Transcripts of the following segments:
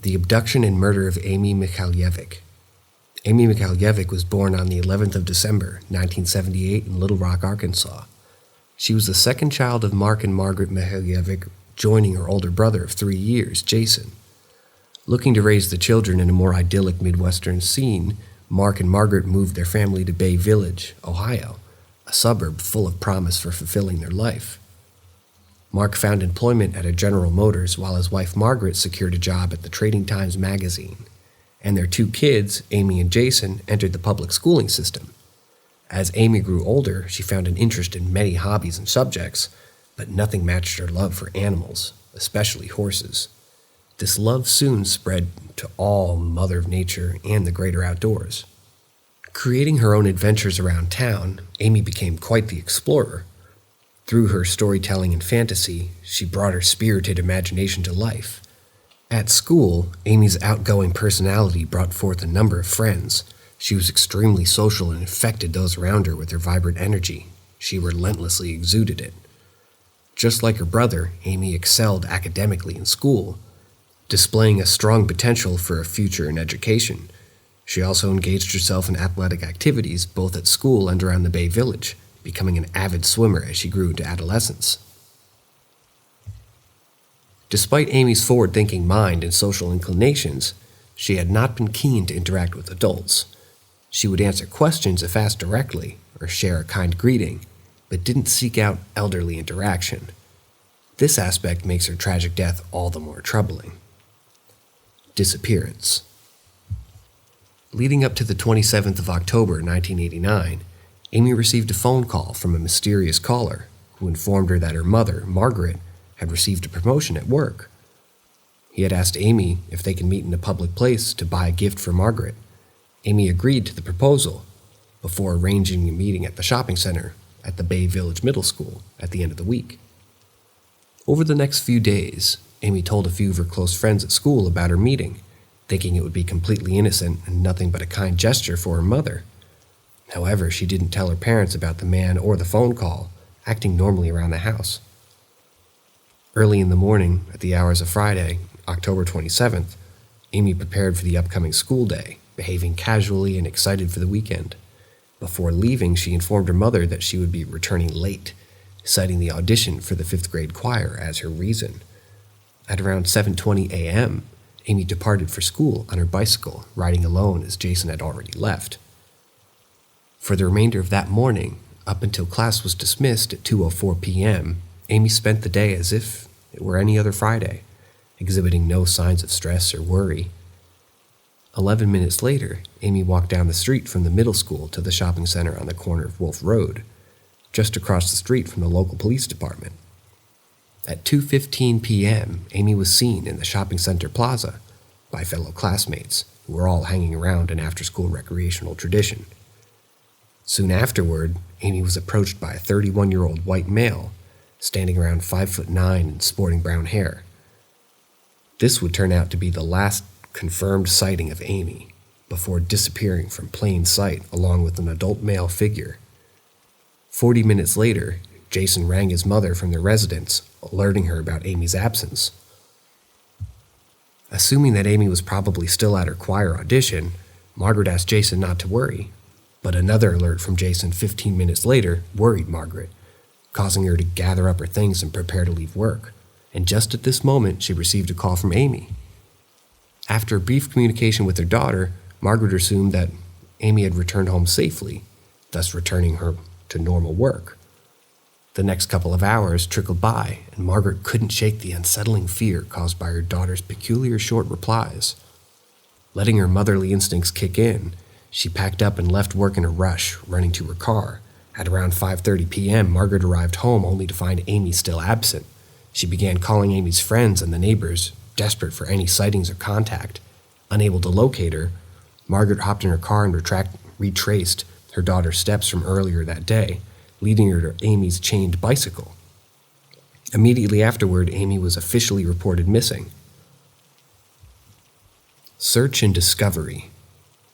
The abduction and murder of Amy Mikhailovic. Amy Mikhailovic was born on the 11th of December, 1978 in Little Rock, Arkansas. She was the second child of Mark and Margaret Mikhailovic, joining her older brother of 3 years, Jason. Looking to raise the children in a more idyllic Midwestern scene, Mark and Margaret moved their family to Bay Village, Ohio, a suburb full of promise for fulfilling their life. Mark found employment at a General Motors while his wife Margaret secured a job at the Trading Times magazine, and their 2 kids, Amy and Jason, entered the public schooling system. As Amy grew older, she found an interest in many hobbies and subjects, but nothing matched her love for animals, especially horses. This love soon spread to all Mother Nature and the greater outdoors. Creating her own adventures around town, Amy became quite the explorer. Through her storytelling and fantasy, she brought her spirited imagination to life. At school, Amy's outgoing personality brought forth a number of friends. She was extremely social and infected those around her with her vibrant energy. She relentlessly exuded it. Just like her brother, Amy excelled academically in school, displaying a strong potential for a future in education. She also engaged herself in athletic activities both at school and around the Bay Village, becoming an avid swimmer as she grew into adolescence. Despite Amy's forward-thinking mind and social inclinations, she had not been keen to interact with adults. She would answer questions if asked directly, or share a kind greeting, but didn't seek out elderly interaction. This aspect makes her tragic death all the more troubling. Disappearance. Leading up to the 27th of October, 1989, Amy received a phone call from a mysterious caller who informed her that her mother, Margaret, had received a promotion at work. He had asked Amy if they could meet in a public place to buy a gift for Margaret. Amy agreed to the proposal before arranging a meeting at the shopping center at the Bay Village Middle School at the end of the week. Over the next few days, Amy told a few of her close friends at school about her meeting, thinking it would be completely innocent and nothing but a kind gesture for her mother. However, she didn't tell her parents about the man or the phone call, acting normally around the house. Early in the morning, at the hours of Friday, October 27th, Amy prepared for the upcoming school day, behaving casually and excited for the weekend. Before leaving, she informed her mother that she would be returning late, citing the audition for the 5th grade choir as her reason. At around 7:20 a.m., Amy departed for school on her bicycle, riding alone as Jason had already left. For the remainder of that morning, up until class was dismissed at 2:04 p.m., Amy spent the day as if it were any other Friday, exhibiting no signs of stress or worry. 11 minutes later, Amy walked down the street from the middle school to the shopping center on the corner of Wolf Road, just across the street from the local police department. At 2:15 p.m., Amy was seen in the shopping center plaza by fellow classmates who were all hanging around an after-school recreational tradition. Soon afterward, Amy was approached by a 31-year-old white male, standing around 5'9" and sporting brown hair. This would turn out to be the last confirmed sighting of Amy, before disappearing from plain sight along with an adult male figure. 40 minutes later, Jason rang his mother from their residence, alerting her about Amy's absence. Assuming that Amy was probably still at her choir audition, Margaret asked Jason not to worry, but another alert from Jason 15 minutes later worried Margaret, causing her to gather up her things and prepare to leave work. And just at this moment, she received a call from Amy. After a brief communication with her daughter, Margaret assumed that Amy had returned home safely, thus returning her to normal work. The next couple of hours trickled by, and Margaret couldn't shake the unsettling fear caused by her daughter's peculiar short replies. Letting her motherly instincts kick in, she packed up and left work in a rush, running to her car. At around 5:30 p.m., Margaret arrived home only to find Amy still absent. She began calling Amy's friends and the neighbors, desperate for any sightings or contact. Unable to locate her, Margaret hopped in her car and retraced her daughter's steps from earlier that day, leading her to Amy's chained bicycle. Immediately afterward, Amy was officially reported missing. Search and discovery.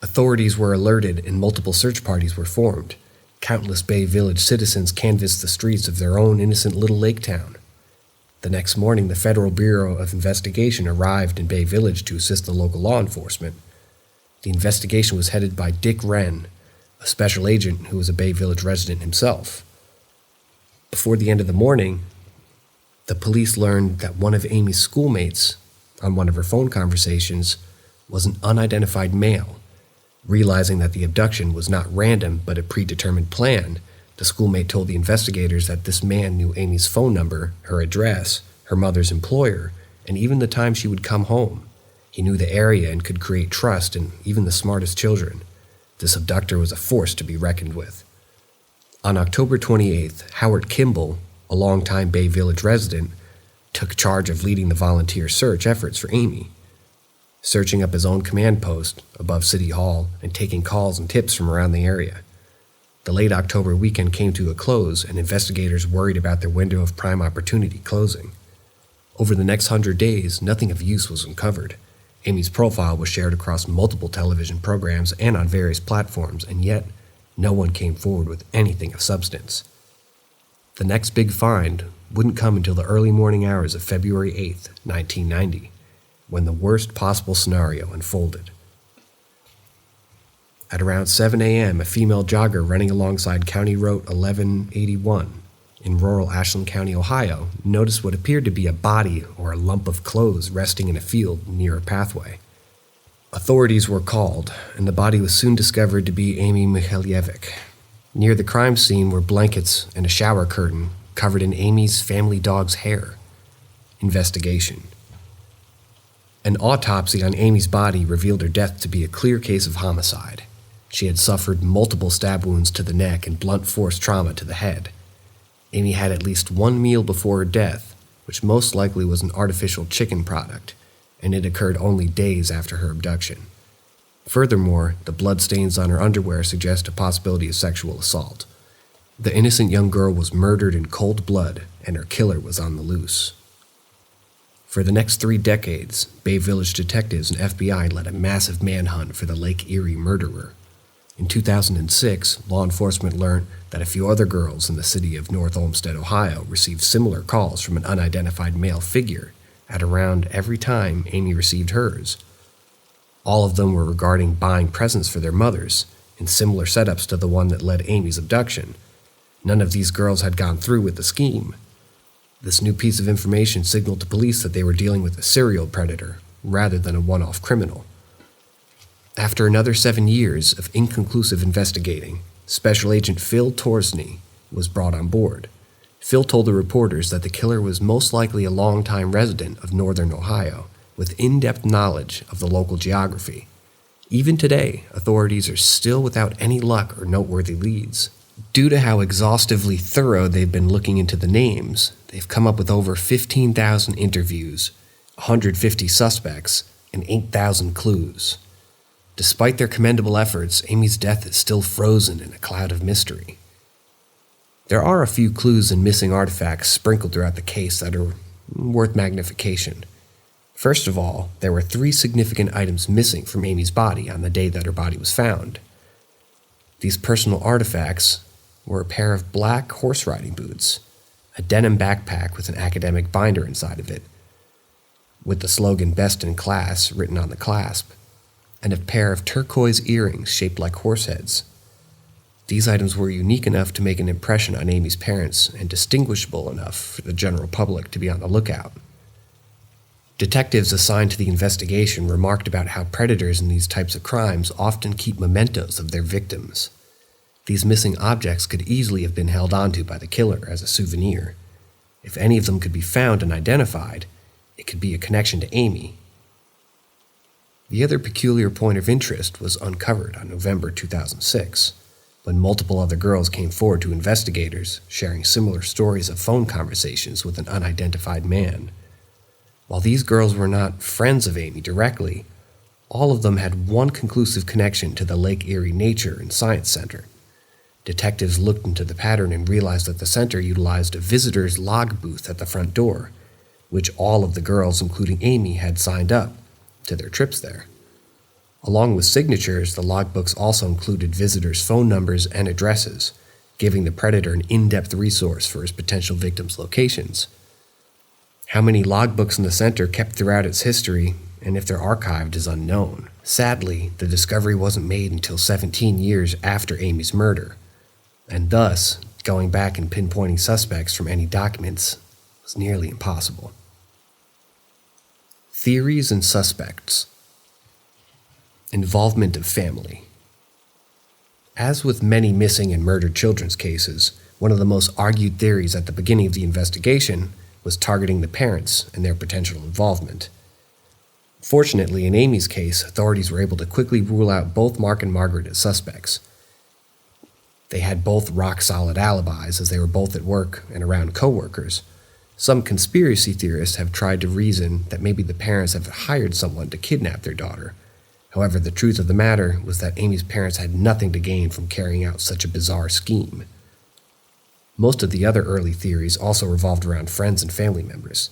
Authorities were alerted and multiple search parties were formed. Countless Bay Village citizens canvassed the streets of their own innocent little lake town. The next morning, the Federal Bureau of Investigation arrived in Bay Village to assist the local law enforcement. The investigation was headed by Dick Wren, a special agent who was a Bay Village resident himself. Before the end of the morning, the police learned that one of Amy's schoolmates, on one of her phone conversations, was an unidentified male. Realizing that the abduction was not random but a predetermined plan, the schoolmate told the investigators that this man knew Amy's phone number, her address, her mother's employer, and even the time she would come home. He knew the area and could create trust in even the smartest children. This abductor was a force to be reckoned with. On October 28th, Howard Kimball, a longtime Bay Village resident, took charge of leading the volunteer search efforts for Amy. Searching up his own command post above City Hall and taking calls and tips from around the area. The late October weekend came to a close, and investigators worried about their window of prime opportunity closing. Over the next 100 days, nothing of use was uncovered. Amy's profile was shared across multiple television programs and on various platforms, and yet no one came forward with anything of substance. The next big find wouldn't come until the early morning hours of February 8th, 1990, when the worst possible scenario unfolded. At around 7 a.m., a female jogger running alongside County Road 1181 in rural Ashland County, Ohio, noticed what appeared to be a body or a lump of clothes resting in a field near a pathway. Authorities were called, and the body was soon discovered to be Amy Mihaljevic. Near the crime scene were blankets and a shower curtain covered in Amy's family dog's hair. Investigation. An autopsy on Amy's body revealed her death to be a clear case of homicide. She had suffered multiple stab wounds to the neck and blunt force trauma to the head. Amy had at least one meal before her death, which most likely was an artificial chicken product, and it occurred only days after her abduction. Furthermore, the bloodstains on her underwear suggest a possibility of sexual assault. The innocent young girl was murdered in cold blood, and her killer was on the loose. For the next 3 decades, Bay Village detectives and FBI led a massive manhunt for the Lake Erie murderer. In 2006, law enforcement learned that a few other girls in the city of North Olmsted, Ohio, received similar calls from an unidentified male figure at around every time Amy received hers. All of them were regarding buying presents for their mothers, in similar setups to the one that led Amy's abduction. None of these girls had gone through with the scheme. This new piece of information signaled to police that they were dealing with a serial predator, rather than a one-off criminal. After another 7 years of inconclusive investigating, Special Agent Phil Torsney was brought on board. Phil told the reporters that the killer was most likely a longtime resident of northern Ohio, with in-depth knowledge of the local geography. Even today, authorities are still without any luck or noteworthy leads. Due to how exhaustively thorough they've been looking into the names, they've come up with over 15,000 interviews, 150 suspects, and 8,000 clues. Despite their commendable efforts, Amy's death is still frozen in a cloud of mystery. There are a few clues and missing artifacts sprinkled throughout the case that are worth magnification. First of all, there were 3 significant items missing from Amy's body on the day that her body was found. These personal artifacts were a pair of black horse riding boots, a denim backpack with an academic binder inside of it, with the slogan "Best in Class" written on the clasp, and a pair of turquoise earrings shaped like horse heads. These items were unique enough to make an impression on Amy's parents and distinguishable enough for the general public to be on the lookout. Detectives assigned to the investigation remarked about how predators in these types of crimes often keep mementos of their victims. These missing objects could easily have been held onto by the killer as a souvenir. If any of them could be found and identified, it could be a connection to Amy. The other peculiar point of interest was uncovered on November 2006, when multiple other girls came forward to investigators, sharing similar stories of phone conversations with an unidentified man. While these girls were not friends of Amy directly, all of them had one conclusive connection to the Lake Erie Nature and Science Center. Detectives looked into the pattern and realized that the center utilized a visitor's log booth at the front door, which all of the girls, including Amy, had signed up to their trips there. Along with signatures, the logbooks also included visitors' phone numbers and addresses, giving the predator an in-depth resource for his potential victims' locations. How many logbooks in the center kept throughout its history, and if they're archived, is unknown. Sadly, the discovery wasn't made until 17 years after Amy's murder, and thus, going back and pinpointing suspects from any documents was nearly impossible. Theories and suspects. Involvement of family. As with many missing and murdered children's cases, one of the most argued theories at the beginning of the investigation was targeting the parents and their potential involvement. Fortunately, in Amy's case, authorities were able to quickly rule out both Mark and Margaret as suspects. They had both rock-solid alibis as they were both at work and around coworkers. Some conspiracy theorists have tried to reason that maybe the parents have hired someone to kidnap their daughter. However, the truth of the matter was that Amy's parents had nothing to gain from carrying out such a bizarre scheme. Most of the other early theories also revolved around friends and family members.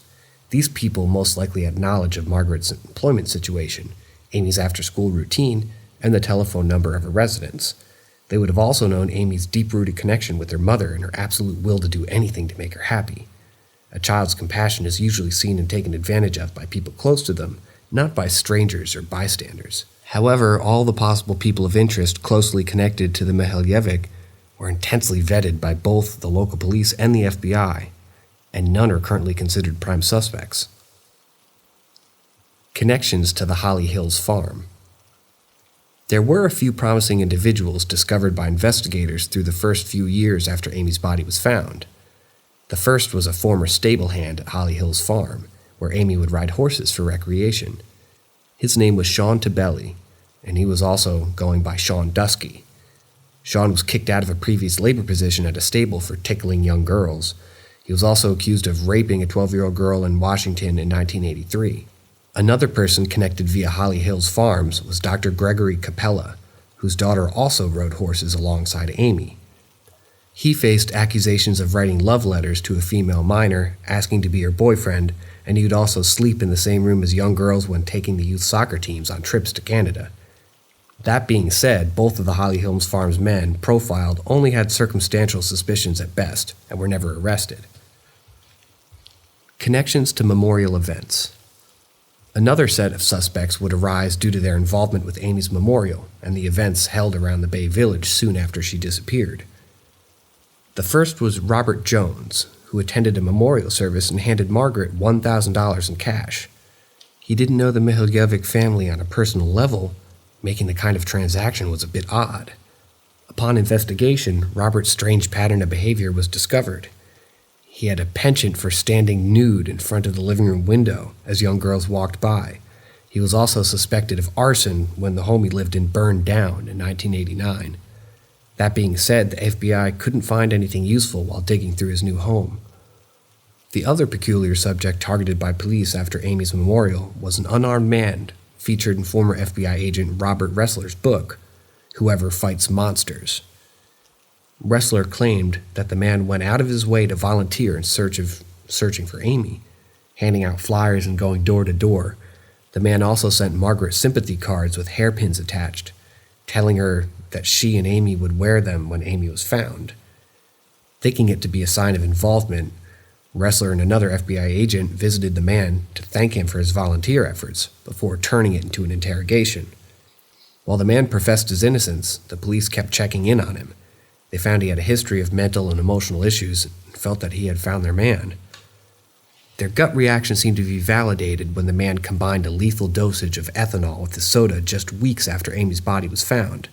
These people most likely had knowledge of Margaret's employment situation, Amy's after-school routine, and the telephone number of her residence. They would have also known Amy's deep-rooted connection with her mother and her absolute will to do anything to make her happy. A child's compassion is usually seen and taken advantage of by people close to them, not by strangers or bystanders. However, all the possible people of interest closely connected to the Mihaljevic were intensely vetted by both the local police and the FBI, and none are currently considered prime suspects. Connections to the Holly Hills farm. There were a few promising individuals discovered by investigators through the first few years after Amy's body was found. The first was a former stable hand at Holly Hills farm, where Amy would ride horses for recreation. His name was Sean Tabelli, and he was also going by Sean Dusky. Sean was kicked out of a previous labor position at a stable for tickling young girls. He was also accused of raping a 12-year-old girl in Washington in 1983. Another person connected via Holly Hills Farms was Dr. Gregory Capella, whose daughter also rode horses alongside Amy. He faced accusations of writing love letters to a female minor, asking to be her boyfriend, and he would also sleep in the same room as young girls when taking the youth soccer teams on trips to Canada. That being said, both of the Holly Hills Farms men profiled only had circumstantial suspicions at best and were never arrested. Connections to memorial events. Another set of suspects would arise due to their involvement with Amy's memorial and the events held around the Bay Village soon after she disappeared. The first was Robert Jones, who attended a memorial service and handed Margaret $1,000 in cash. He didn't know the Mihaljevic family on a personal level, making the kind of transaction was a bit odd. Upon investigation, Robert's strange pattern of behavior was discovered. He had a penchant for standing nude in front of the living room window as young girls walked by. He was also suspected of arson when the home he lived in burned down in 1989. That being said, the FBI couldn't find anything useful while digging through his new home. The other peculiar subject targeted by police after Amy's memorial was an unarmed man featured in former FBI agent Robert Ressler's book, Whoever Fights Monsters. Ressler claimed that the man went out of his way to volunteer in searching for Amy, handing out flyers and going door to door. The man also sent Margaret sympathy cards with hairpins attached, telling her that she and Amy would wear them when Amy was found. Thinking it to be a sign of involvement, Ressler and another FBI agent visited the man to thank him for his volunteer efforts before turning it into an interrogation. While the man professed his innocence, the police kept checking in on him. They found he had a history of mental and emotional issues and felt that he had found their man. Their gut reaction seemed to be validated when the man combined a lethal dosage of ethanol with the soda just weeks after Amy's body was found.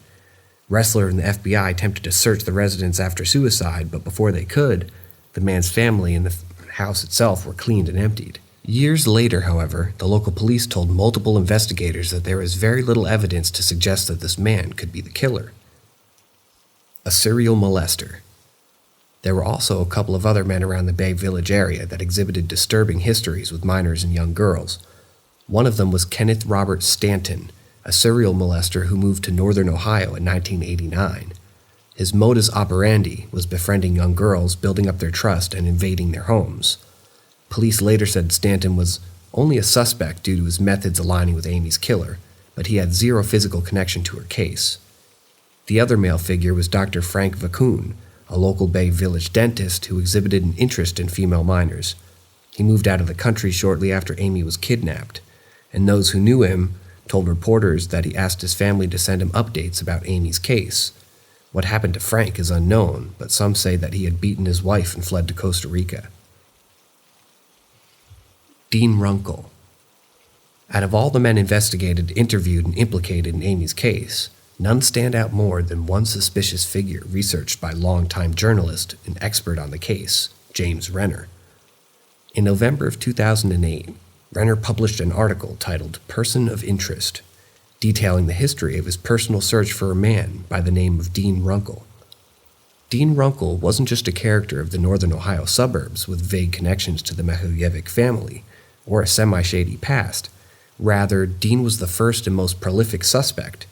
Ressler and the FBI attempted to search the residence after suicide, but before they could, the man's family and the house itself were cleaned and emptied. Years later, however, the local police told multiple investigators that there was very little evidence to suggest that this man could be the killer. A serial molester. There were also a couple of other men around the Bay Village area that exhibited disturbing histories with minors and young girls. One of them was Kenneth Robert Stanton, a serial molester who moved to northern Ohio in 1989. His modus operandi was befriending young girls, building up their trust, and invading their homes. Police later said Stanton was only a suspect due to his methods aligning with Amy's killer, but he had zero physical connection to her case. The other male figure was Dr. Frank Vacoon, a local Bay Village dentist who exhibited an interest in female minors. He moved out of the country shortly after Amy was kidnapped, and those who knew him told reporters that he asked his family to send him updates about Amy's case. What happened to Frank is unknown, but some say that he had beaten his wife and fled to Costa Rica. Dean Runkle. Out of all the men investigated, interviewed, and implicated in Amy's case, none stand out more than one suspicious figure researched by longtime journalist and expert on the case, James Renner. In November of 2008, Renner published an article titled Person of Interest, detailing the history of his personal search for a man by the name of Dean Runkle. Dean Runkle wasn't just a character of the northern Ohio suburbs with vague connections to the Mihaljevic family or a semi-shady past. Rather, Dean was the first and most prolific suspect,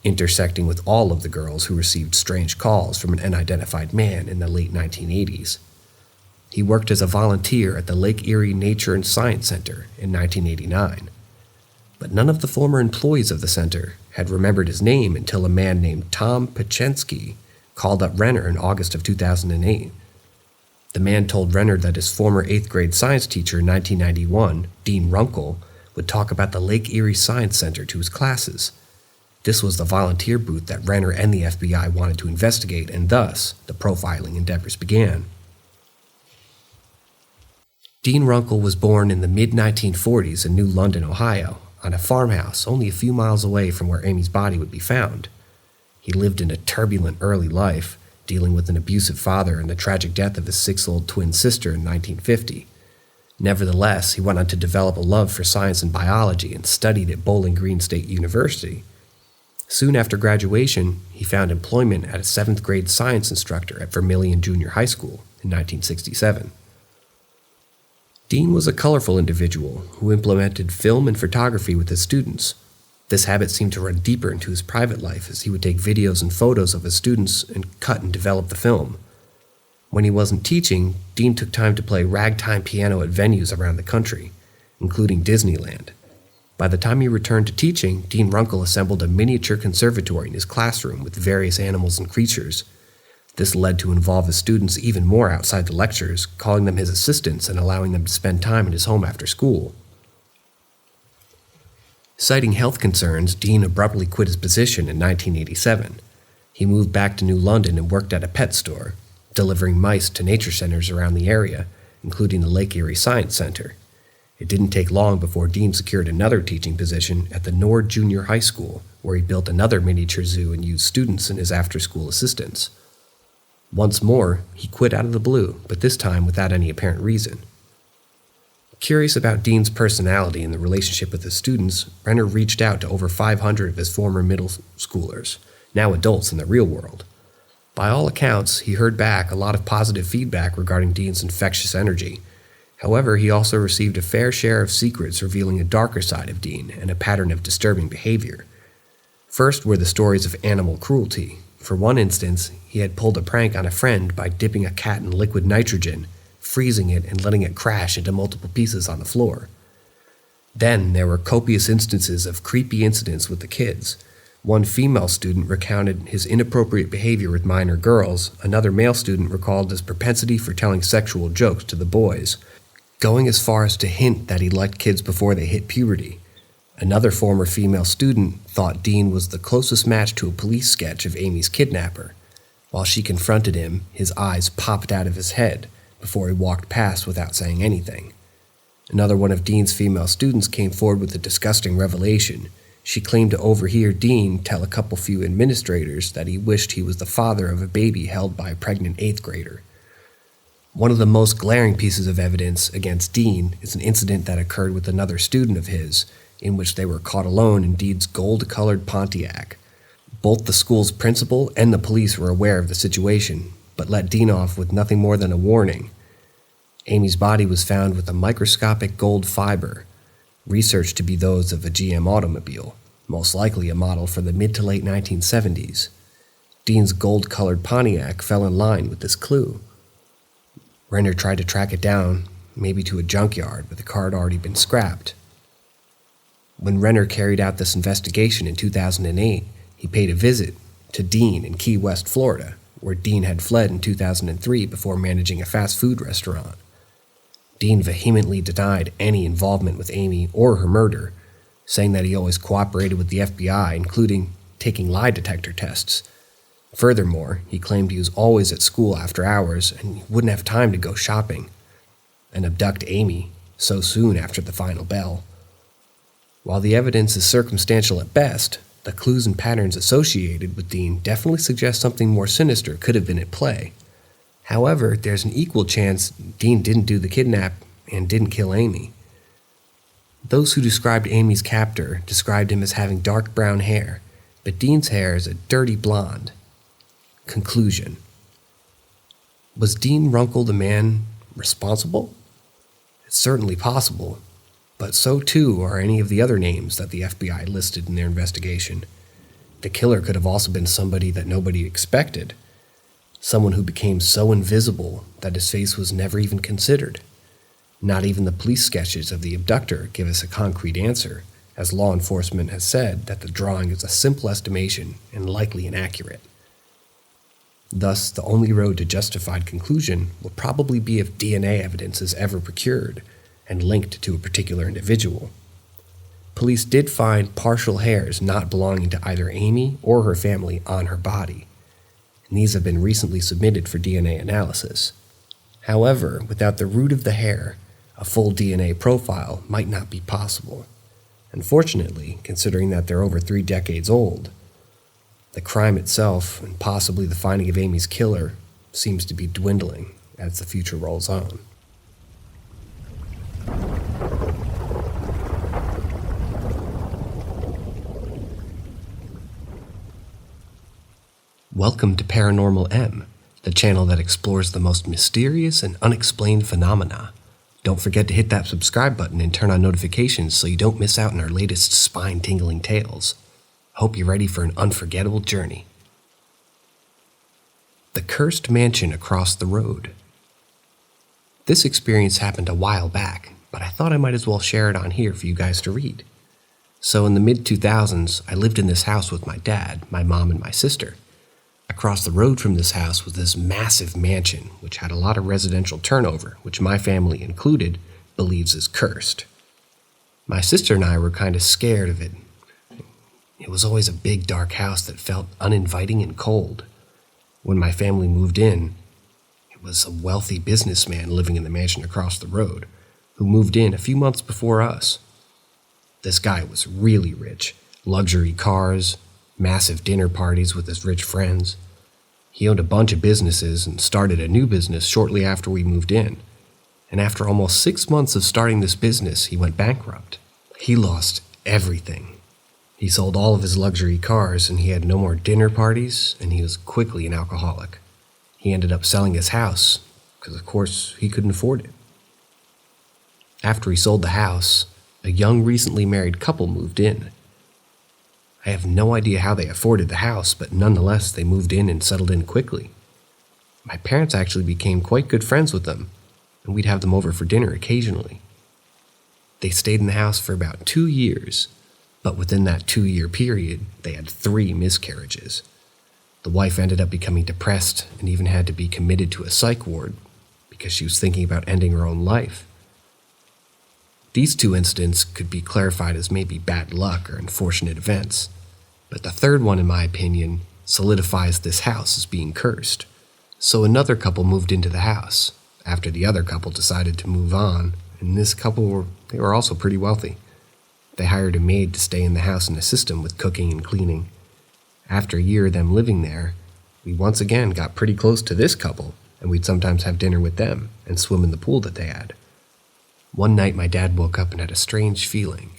intersecting with all of the girls who received strange calls from an unidentified man in the late 1980s. He worked as a volunteer at the Lake Erie Nature and Science Center in 1989. But none of the former employees of the center had remembered his name until a man named Tom Pachensky called up Renner in August of 2008. The man told Renner that his former 8th grade science teacher in 1991, Dean Runkle, would talk about the Lake Erie Science Center to his classes. This was the volunteer booth that Renner and the FBI wanted to investigate, and thus the profiling endeavors began. Dean Runkle was born in the mid-1940s in New London, Ohio, on a farmhouse only a few miles away from where Amy's body would be found. He lived in a turbulent early life, dealing with an abusive father and the tragic death of his 6-year-old twin sister in 1950. Nevertheless, he went on to develop a love for science and biology and studied at Bowling Green State University. Soon after graduation, he found employment as a 7th grade science instructor at Vermilion Junior High School in 1967. Dean was a colorful individual who implemented film and photography with his students. This habit seemed to run deeper into his private life as he would take videos and photos of his students and cut and develop the film. When he wasn't teaching, Dean took time to play ragtime piano at venues around the country, including Disneyland. By the time he returned to teaching, Dean Runkle assembled a miniature conservatory in his classroom with various animals and creatures. This led to involve his students even more outside the lectures, calling them his assistants and allowing them to spend time in his home after school. Citing health concerns, Dean abruptly quit his position in 1987. He moved back to New London and worked at a pet store, delivering mice to nature centers around the area, including the Lake Erie Science Center. It didn't take long before Dean secured another teaching position at the Nord Junior High School, where he built another miniature zoo and used students and his after-school assistants. Once more, he quit out of the blue, but this time without any apparent reason. Curious about Dean's personality and the relationship with his students, Renner reached out to over 500 of his former middle schoolers, now adults in the real world. By all accounts, he heard back a lot of positive feedback regarding Dean's infectious energy. However, he also received a fair share of secrets revealing a darker side of Dean and a pattern of disturbing behavior. First were the stories of animal cruelty. For one instance, he had pulled a prank on a friend by dipping a cat in liquid nitrogen, freezing it, and letting it crash into multiple pieces on the floor. Then there were copious instances of creepy incidents with the kids. One female student recounted his inappropriate behavior with minor girls. Another male student recalled his propensity for telling sexual jokes to the boys, going as far as to hint that he liked kids before they hit puberty. Another former female student thought Dean was the closest match to a police sketch of Amy's kidnapper. While she confronted him, his eyes popped out of his head before he walked past without saying anything. Another one of Dean's female students came forward with a disgusting revelation. She claimed to overhear Dean tell a couple few administrators that he wished he was the father of a baby held by a pregnant 8th grader. One of the most glaring pieces of evidence against Dean is an incident that occurred with another student of his, in which they were caught alone in Dean's gold-colored Pontiac. Both the school's principal and the police were aware of the situation, but let Dean off with nothing more than a warning. Amy's body was found with a microscopic gold fiber, researched to be those of a GM automobile, most likely a model for the mid to late 1970s. Dean's gold-colored Pontiac fell in line with this clue. Renner tried to track it down, maybe to a junkyard, but the car had already been scrapped. When Renner carried out this investigation in 2008, he paid a visit to Dean in Key West, Florida, where Dean had fled in 2003 before managing a fast food restaurant. Dean vehemently denied any involvement with Amy or her murder, saying that he always cooperated with the FBI, including taking lie detector tests. Furthermore, he claimed he was always at school after hours and he wouldn't have time to go shopping and abduct Amy so soon after the final bell. While the evidence is circumstantial at best, the clues and patterns associated with Dean definitely suggest something more sinister could have been at play. However, there's an equal chance Dean didn't do the kidnap and didn't kill Amy. Those who described Amy's captor described him as having dark brown hair, but Dean's hair is a dirty blonde. Conclusion. Was Dean Runkle the man responsible? It's certainly possible, but so too are any of the other names that the FBI listed in their investigation. The killer could have also been somebody that nobody expected, someone who became so invisible that his face was never even considered. Not even the police sketches of the abductor give us a concrete answer, as law enforcement has said that the drawing is a simple estimation and likely inaccurate. Thus, the only road to justified conclusion will probably be if DNA evidence is ever procured and linked to a particular individual. Police did find partial hairs not belonging to either Amy or her family on her body, and these have been recently submitted for DNA analysis. However, without the root of the hair, a full DNA profile might not be possible. Unfortunately, considering that they're over 3 decades old, the crime itself, and possibly the finding of Amy's killer, seems to be dwindling as the future rolls on. Welcome to Paranormal M, the channel that explores the most mysterious and unexplained phenomena. Don't forget to hit that subscribe button and turn on notifications so you don't miss out on our latest spine-tingling tales. Hope you're ready for an unforgettable journey. The Cursed Mansion Across the Road. This experience happened a while back, but I thought I might as well share it on here for you guys to read. So in the mid-2000s, I lived in this house with my dad, my mom, and my sister. Across the road from this house was this massive mansion, which had a lot of residential turnover, which my family included believes is cursed. My sister and I were kind of scared of it. It was always a big dark house that felt uninviting and cold. When my family moved in, it was a wealthy businessman living in the mansion across the road, who moved in a few months before us. This guy was really rich, luxury cars, massive dinner parties with his rich friends. He owned a bunch of businesses and started a new business shortly after we moved in. And after almost 6 months of starting this business, he went bankrupt. He lost everything. He sold all of his luxury cars and he had no more dinner parties, and he was quickly an alcoholic. He ended up selling his house because, of course, he couldn't afford it. After he sold the house, a young recently married couple moved in. I have no idea how they afforded the house, but nonetheless, they moved in and settled in quickly. My parents actually became quite good friends with them, and we'd have them over for dinner occasionally. They stayed in the house for about 2 years, but within that 2-year period, they had 3 miscarriages. The wife ended up becoming depressed and even had to be committed to a psych ward because she was thinking about ending her own life. These 2 incidents could be clarified as maybe bad luck or unfortunate events, but the third one, in my opinion, solidifies this house as being cursed. So another couple moved into the house after the other couple decided to move on, and this couple they were also pretty wealthy. They hired a maid to stay in the house and assist them with cooking and cleaning. After a year of them living there, we once again got pretty close to this couple, and we'd sometimes have dinner with them and swim in the pool that they had. One night my dad woke up and had a strange feeling.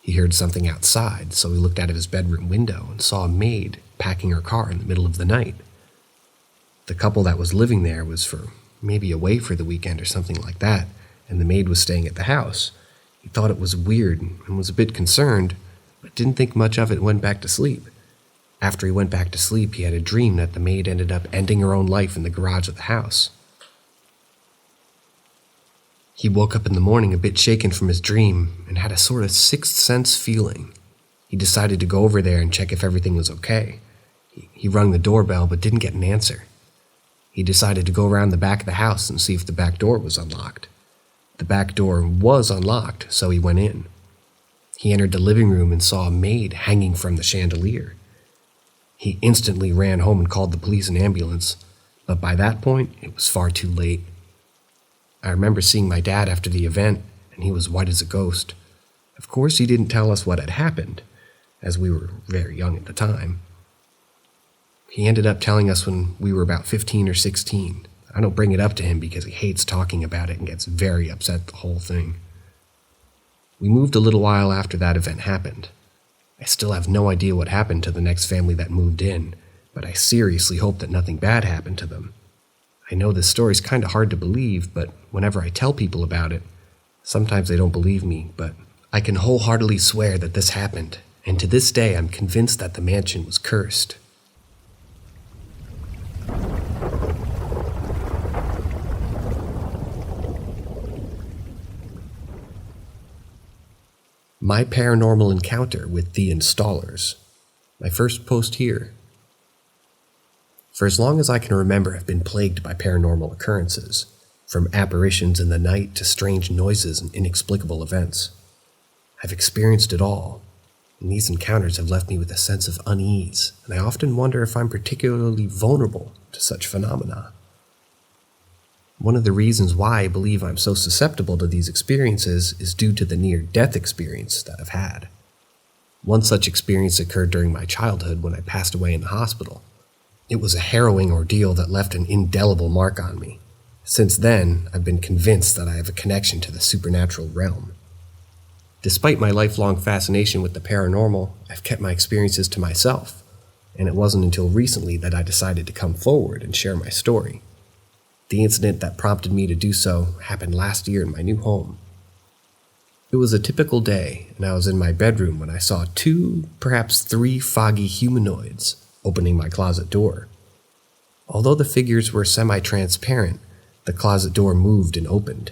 He heard something outside, so he looked out of his bedroom window and saw a maid packing her car in the middle of the night. The couple that was living there was maybe away for the weekend or something like that, and the maid was staying at the house. He thought it was weird and was a bit concerned, but didn't think much of it and went back to sleep. After he went back to sleep, he had a dream that the maid ended up ending her own life in the garage of the house. He woke up in the morning a bit shaken from his dream and had a sort of sixth sense feeling. He decided to go over there and check if everything was okay. He rung the doorbell but didn't get an answer. He decided to go around the back of the house and see if the back door was unlocked. The back door was unlocked, so he went in. He entered the living room and saw a maid hanging from the chandelier. He instantly ran home and called the police and ambulance, but by that point, it was far too late. I remember seeing my dad after the event, and he was white as a ghost. Of course, he didn't tell us what had happened, as we were very young at the time. He ended up telling us when we were about 15 or 16. I don't bring it up to him because he hates talking about it and gets very upset at the whole thing. We moved a little while after that event happened. I still have no idea what happened to the next family that moved in, but I seriously hope that nothing bad happened to them. I know this story's kind of hard to believe, but whenever I tell people about it, sometimes they don't believe me, but I can wholeheartedly swear that this happened, and to this day I'm convinced that the mansion was cursed. My paranormal encounter with the installers. My first post here. For as long as I can remember, I've been plagued by paranormal occurrences, from apparitions in the night to strange noises and inexplicable events. I've experienced it all, and these encounters have left me with a sense of unease, and I often wonder if I'm particularly vulnerable to such phenomena. One of the reasons why I believe I'm so susceptible to these experiences is due to the near-death experience that I've had. One such experience occurred during my childhood when I passed away in the hospital. It was a harrowing ordeal that left an indelible mark on me. Since then, I've been convinced that I have a connection to the supernatural realm. Despite my lifelong fascination with the paranormal, I've kept my experiences to myself, and it wasn't until recently that I decided to come forward and share my story. The incident that prompted me to do so happened last year in my new home. It was a typical day, and I was in my bedroom when I saw 2, perhaps 3 foggy humanoids opening my closet door. Although the figures were semi-transparent, the closet door moved and opened.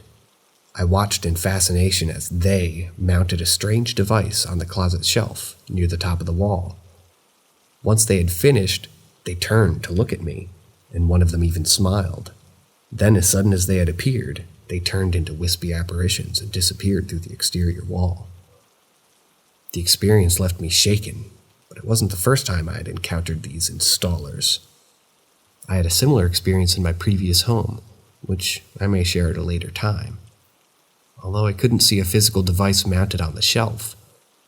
I watched in fascination as they mounted a strange device on the closet shelf near the top of the wall. Once they had finished, they turned to look at me, and one of them even smiled. Then, as sudden as they had appeared, they turned into wispy apparitions and disappeared through the exterior wall. The experience left me shaken, but it wasn't the first time I had encountered these installers. I had a similar experience in my previous home, which I may share at a later time. Although I couldn't see a physical device mounted on the shelf,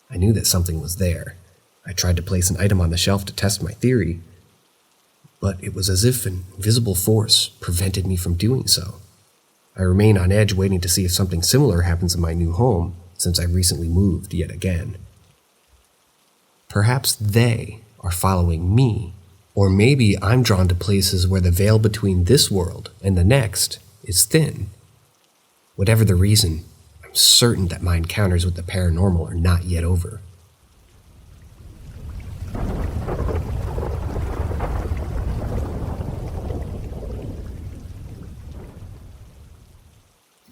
I knew that something was there. I tried to place an item on the shelf to test my theory, but it was as if an invisible force prevented me from doing so. I remain on edge waiting to see if something similar happens in my new home, since I recently moved yet again. Perhaps they are following me, or maybe I'm drawn to places where the veil between this world and the next is thin. Whatever the reason, I'm certain that my encounters with the paranormal are not yet over.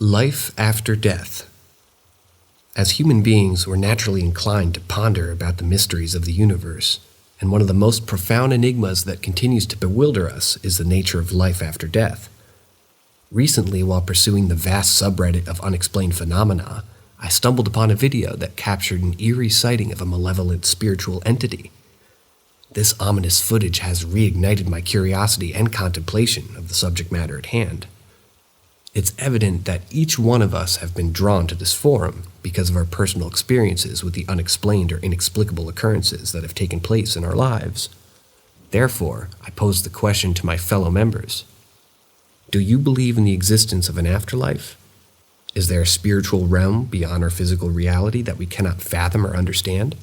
Life after death. As human beings, we're naturally inclined to ponder about the mysteries of the universe, and one of the most profound enigmas that continues to bewilder us is the nature of life after death. Recently, while pursuing the vast subreddit of unexplained phenomena, I stumbled upon a video that captured an eerie sighting of a malevolent spiritual entity. This ominous footage has reignited my curiosity and contemplation of the subject matter at hand. It's evident that each one of us have been drawn to this forum because of our personal experiences with the unexplained or inexplicable occurrences that have taken place in our lives. Therefore, I pose the question to my fellow members. Do you believe in the existence of an afterlife? Is there a spiritual realm beyond our physical reality that we cannot fathom or understand?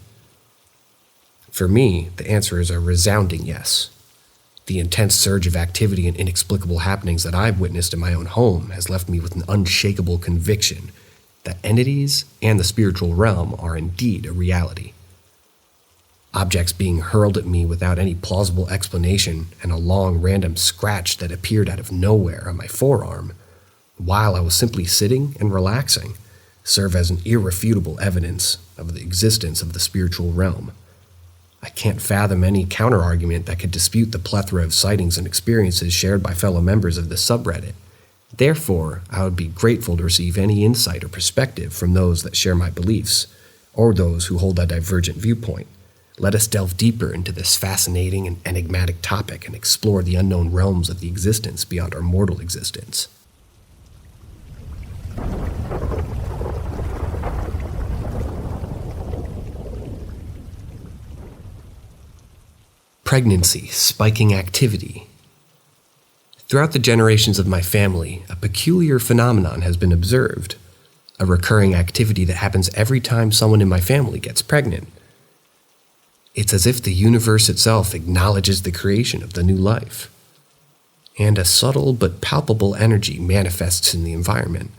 For me, the answer is a resounding yes. The intense surge of activity and inexplicable happenings that I've witnessed in my own home has left me with an unshakable conviction that entities and the spiritual realm are indeed a reality. Objects being hurled at me without any plausible explanation and a long random scratch that appeared out of nowhere on my forearm, while I was simply sitting and relaxing, serve as an irrefutable evidence of the existence of the spiritual realm. I can't fathom any counter-argument that could dispute the plethora of sightings and experiences shared by fellow members of this subreddit, Therefore, I would be grateful to receive any insight or perspective from those that share my beliefs, or those who hold a divergent viewpoint. Let us delve deeper into this fascinating and enigmatic topic and explore the unknown realms of the existence beyond our mortal existence. Pregnancy, spiking activity. Throughout the generations of my family, a peculiar phenomenon has been observed, a recurring activity that happens every time someone in my family gets pregnant. It's as if the universe itself acknowledges the creation of the new life, and a subtle but palpable energy manifests in the environment.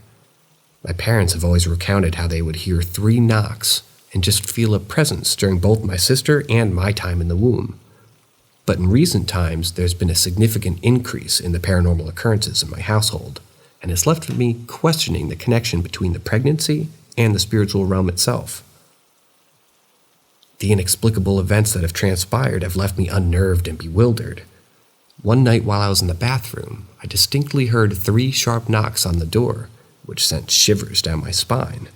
My parents have always recounted how they would hear 3 knocks and just feel a presence during both my sister and my time in the womb. But in recent times, there's been a significant increase in the paranormal occurrences in my household, and it's left me questioning the connection between the pregnancy and the spiritual realm itself. The inexplicable events that have transpired have left me unnerved and bewildered. One night while I was in the bathroom, I distinctly heard 3 sharp knocks on the door, which sent shivers down my spine.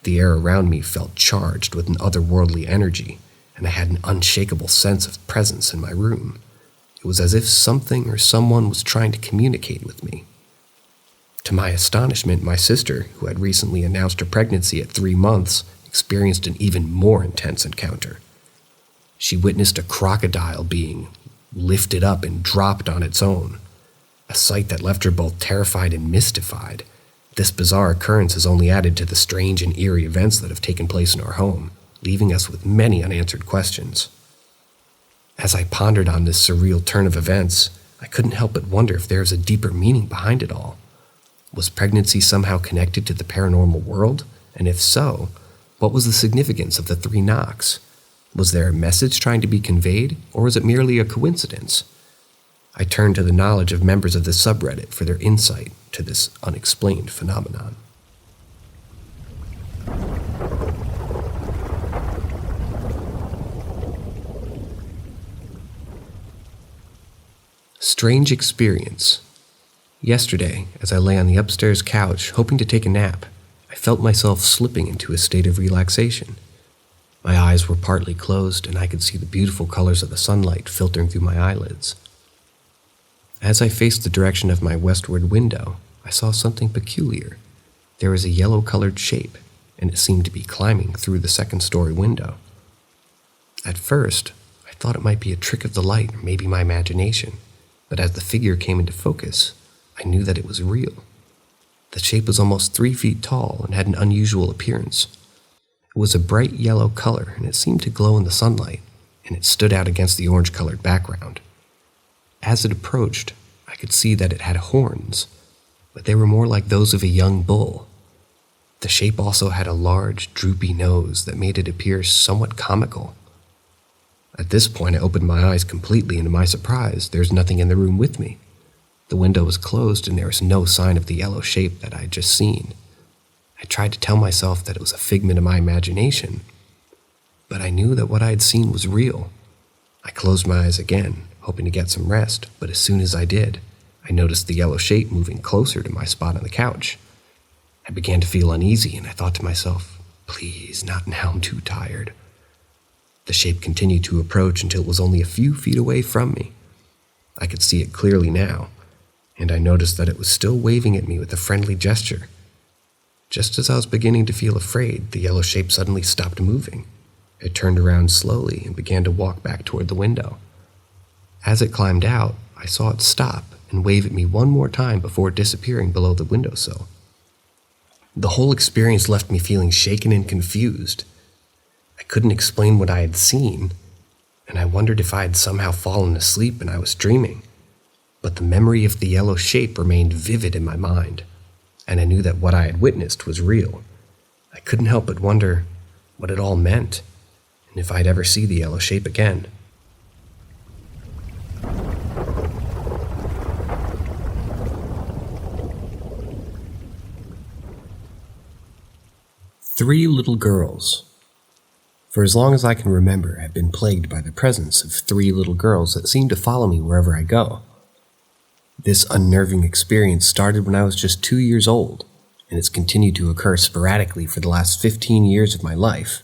The air around me felt charged with an otherworldly energy, and I had an unshakable sense of presence in my room. It was as if something or someone was trying to communicate with me. To my astonishment, my sister, who had recently announced her pregnancy at 3 months, experienced an even more intense encounter. She witnessed a crocodile being lifted up and dropped on its own, a sight that left her both terrified and mystified. This bizarre occurrence has only added to the strange and eerie events that have taken place in our home, leaving us with many unanswered questions. As I pondered on this surreal turn of events, I couldn't help but wonder if there was a deeper meaning behind it all. Was pregnancy somehow connected to the paranormal world? And if so, what was the significance of the 3 knocks? Was there a message trying to be conveyed, or was it merely a coincidence? I turned to the knowledge of members of the subreddit for their insight to this unexplained phenomenon. Strange experience. Yesterday, as I lay on the upstairs couch hoping to take a nap, I felt myself slipping into a state of relaxation. My eyes were partly closed and I could see the beautiful colors of the sunlight filtering through my eyelids. As I faced the direction of my westward window, I saw something peculiar. There was a yellow-colored shape, and it seemed to be climbing through the second-story window. At first, I thought it might be a trick of the light or maybe my imagination, but as the figure came into focus, I knew that it was real. The shape was almost 3 feet tall and had an unusual appearance. It was a bright yellow color, and it seemed to glow in the sunlight, and it stood out against the orange-colored background. As it approached, I could see that it had horns, but they were more like those of a young bull. The shape also had a large, droopy nose that made it appear somewhat comical. At this point, I opened my eyes completely, and to my surprise, there was nothing in the room with me. The window was closed, and there was no sign of the yellow shape that I had just seen. I tried to tell myself that it was a figment of my imagination, but I knew that what I had seen was real. I closed my eyes again, hoping to get some rest, but as soon as I did, I noticed the yellow shape moving closer to my spot on the couch. I began to feel uneasy, and I thought to myself, please, not now, I'm too tired. The shape continued to approach until it was only a few feet away from me. I could see it clearly now, and I noticed that it was still waving at me with a friendly gesture. Just as I was beginning to feel afraid, the yellow shape suddenly stopped moving. It turned around slowly and began to walk back toward the window. As it climbed out, I saw it stop and wave at me one more time before disappearing below the windowsill. The whole experience left me feeling shaken and confused. I couldn't explain what I had seen, and I wondered if I had somehow fallen asleep and I was dreaming. But the memory of the yellow shape remained vivid in my mind, and I knew that what I had witnessed was real. I couldn't help but wonder what it all meant, and if I'd ever see the yellow shape again. Three little girls. For as long as I can remember, I've been plagued by the presence of 3 little girls that seem to follow me wherever I go. This unnerving experience started when I was just 2 years old, and it's continued to occur sporadically for the last 15 years of my life.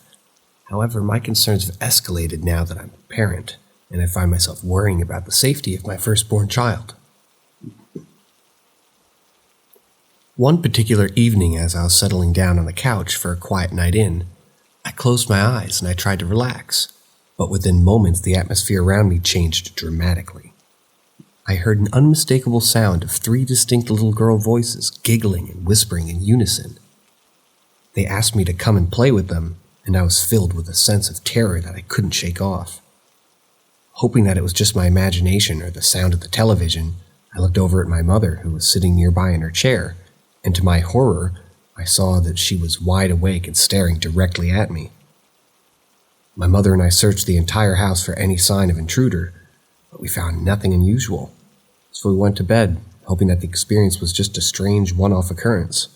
However, my concerns have escalated now that I'm a parent, and I find myself worrying about the safety of my firstborn child. One particular evening, as I was settling down on the couch for a quiet night in, I closed my eyes and I tried to relax, but within moments the atmosphere around me changed dramatically. I heard an unmistakable sound of 3 distinct little girl voices giggling and whispering in unison. They asked me to come and play with them, and I was filled with a sense of terror that I couldn't shake off. Hoping that it was just my imagination or the sound of the television, I looked over at my mother, who was sitting nearby in her chair, and to my horror, I saw that she was wide awake and staring directly at me. My mother and I searched the entire house for any sign of intruder, but we found nothing unusual, so we went to bed, hoping that the experience was just a strange one-off occurrence.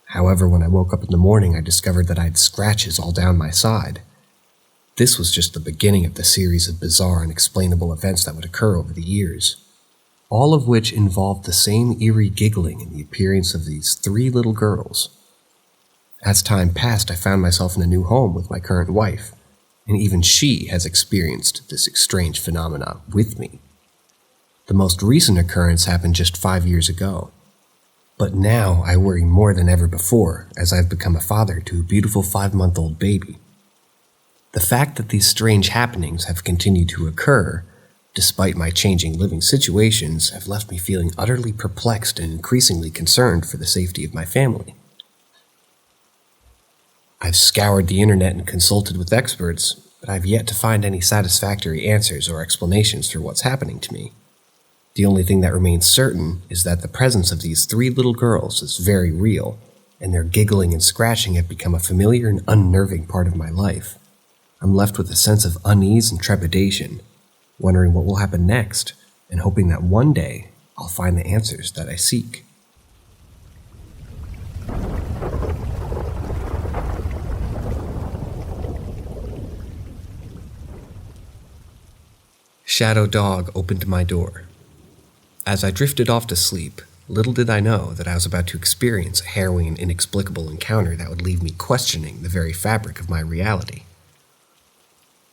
However, when I woke up in the morning, I discovered that I had scratches all down my side. This was just the beginning of the series of bizarre, unexplainable events that would occur over the years, all of which involved the same eerie giggling and the appearance of these 3 little girls. As time passed, I found myself in a new home with my current wife, and even she has experienced this strange phenomena with me. The most recent occurrence happened just 5 years ago, but now I worry more than ever before as I've become a father to a beautiful 5-month-old baby. The fact that these strange happenings have continued to occur, despite my changing living situations, have left me feeling utterly perplexed and increasingly concerned for the safety of my family. I've scoured the internet and consulted with experts, but I've yet to find any satisfactory answers or explanations for what's happening to me. The only thing that remains certain is that the presence of these 3 little girls is very real, and their giggling and scratching have become a familiar and unnerving part of my life. I'm left with a sense of unease and trepidation, wondering what will happen next, and hoping that one day I'll find the answers that I seek. Shadow Dog opened my door. As I drifted off to sleep, little did I know that I was about to experience a harrowing and inexplicable encounter that would leave me questioning the very fabric of my reality.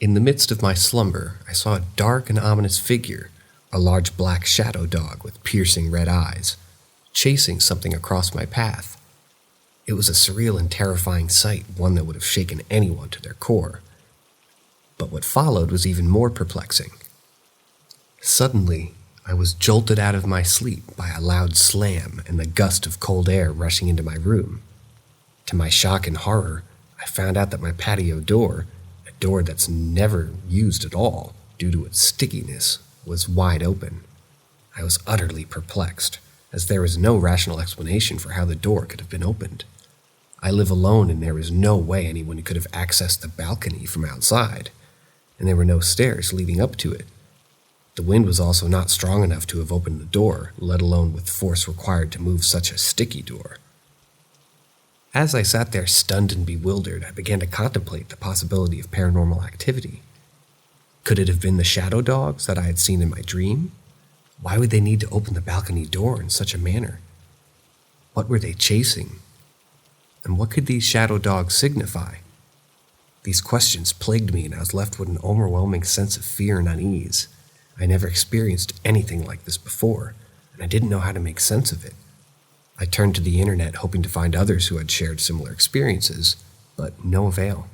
In the midst of my slumber, I saw a dark and ominous figure, a large black shadow dog with piercing red eyes, chasing something across my path. It was a surreal and terrifying sight, one that would have shaken anyone to their core. But what followed was even more perplexing. Suddenly, I was jolted out of my sleep by a loud slam and the gust of cold air rushing into my room. To my shock and horror, I found out that my patio door, a door that's never used at all due to its stickiness, was wide open. I was utterly perplexed, as there was no rational explanation for how the door could have been opened. I live alone, and there was no way anyone could have accessed the balcony from outside, and there were no stairs leading up to it. The wind was also not strong enough to have opened the door, let alone with force required to move such a sticky door. As I sat there stunned and bewildered, I began to contemplate the possibility of paranormal activity. Could it have been the shadow dogs that I had seen in my dream? Why would they need to open the balcony door in such a manner? What were they chasing? And what could these shadow dogs signify? These questions plagued me, and I was left with an overwhelming sense of fear and unease. I never experienced anything like this before, and I didn't know how to make sense of it. I turned to the internet hoping to find others who had shared similar experiences, but no avail.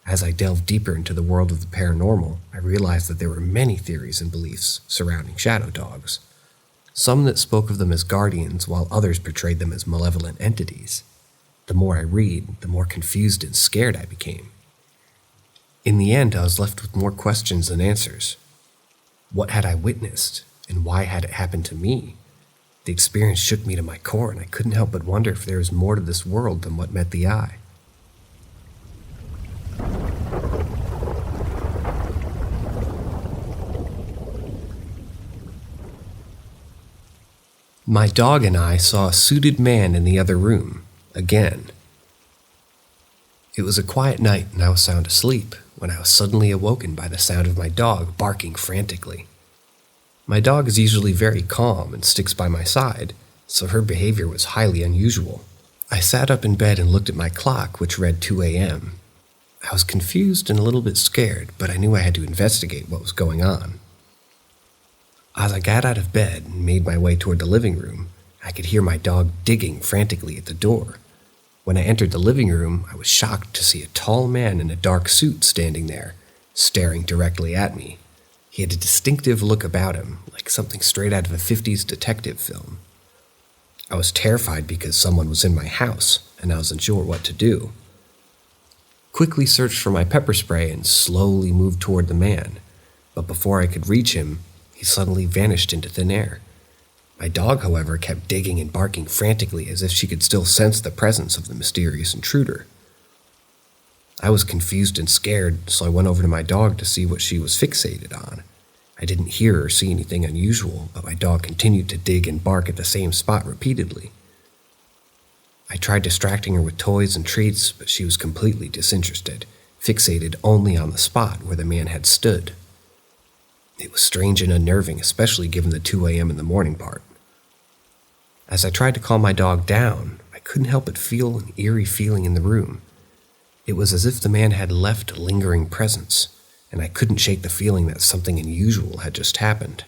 As I delved deeper into the world of the paranormal, I realized that there were many theories and beliefs surrounding shadow dogs. Some that spoke of them as guardians, while others portrayed them as malevolent entities. The more I read, the more confused and scared I became. In the end, I was left with more questions than answers. What had I witnessed, and why had it happened to me? The experience shook me to my core, and I couldn't help but wonder if there was more to this world than what met the eye. My dog and I saw a suited man in the other room, again. It was a quiet night, and I was sound asleep when I was suddenly awoken by the sound of my dog barking frantically. My dog is usually very calm and sticks by my side, so her behavior was highly unusual. I sat up in bed and looked at my clock, which read 2 a.m. I was confused and a little bit scared, but I knew I had to investigate what was going on. As I got out of bed and made my way toward the living room, I could hear my dog digging frantically at the door. When I entered the living room, I was shocked to see a tall man in a dark suit standing there, staring directly at me. He had a distinctive look about him, like something straight out of a 50s detective film. I was terrified because someone was in my house, and I wasn't sure what to do. Quickly searched for my pepper spray and slowly moved toward the man, but before I could reach him, he suddenly vanished into thin air. My dog, however, kept digging and barking frantically as if she could still sense the presence of the mysterious intruder. I was confused and scared, so I went over to my dog to see what she was fixated on. I didn't hear or see anything unusual, but my dog continued to dig and bark at the same spot repeatedly. I tried distracting her with toys and treats, but she was completely disinterested, fixated only on the spot where the man had stood. It was strange and unnerving, especially given the 2 a.m. in the morning part. As I tried to calm my dog down, I couldn't help but feel an eerie feeling in the room. It was as if the man had left a lingering presence, and I couldn't shake the feeling that something unusual had just happened.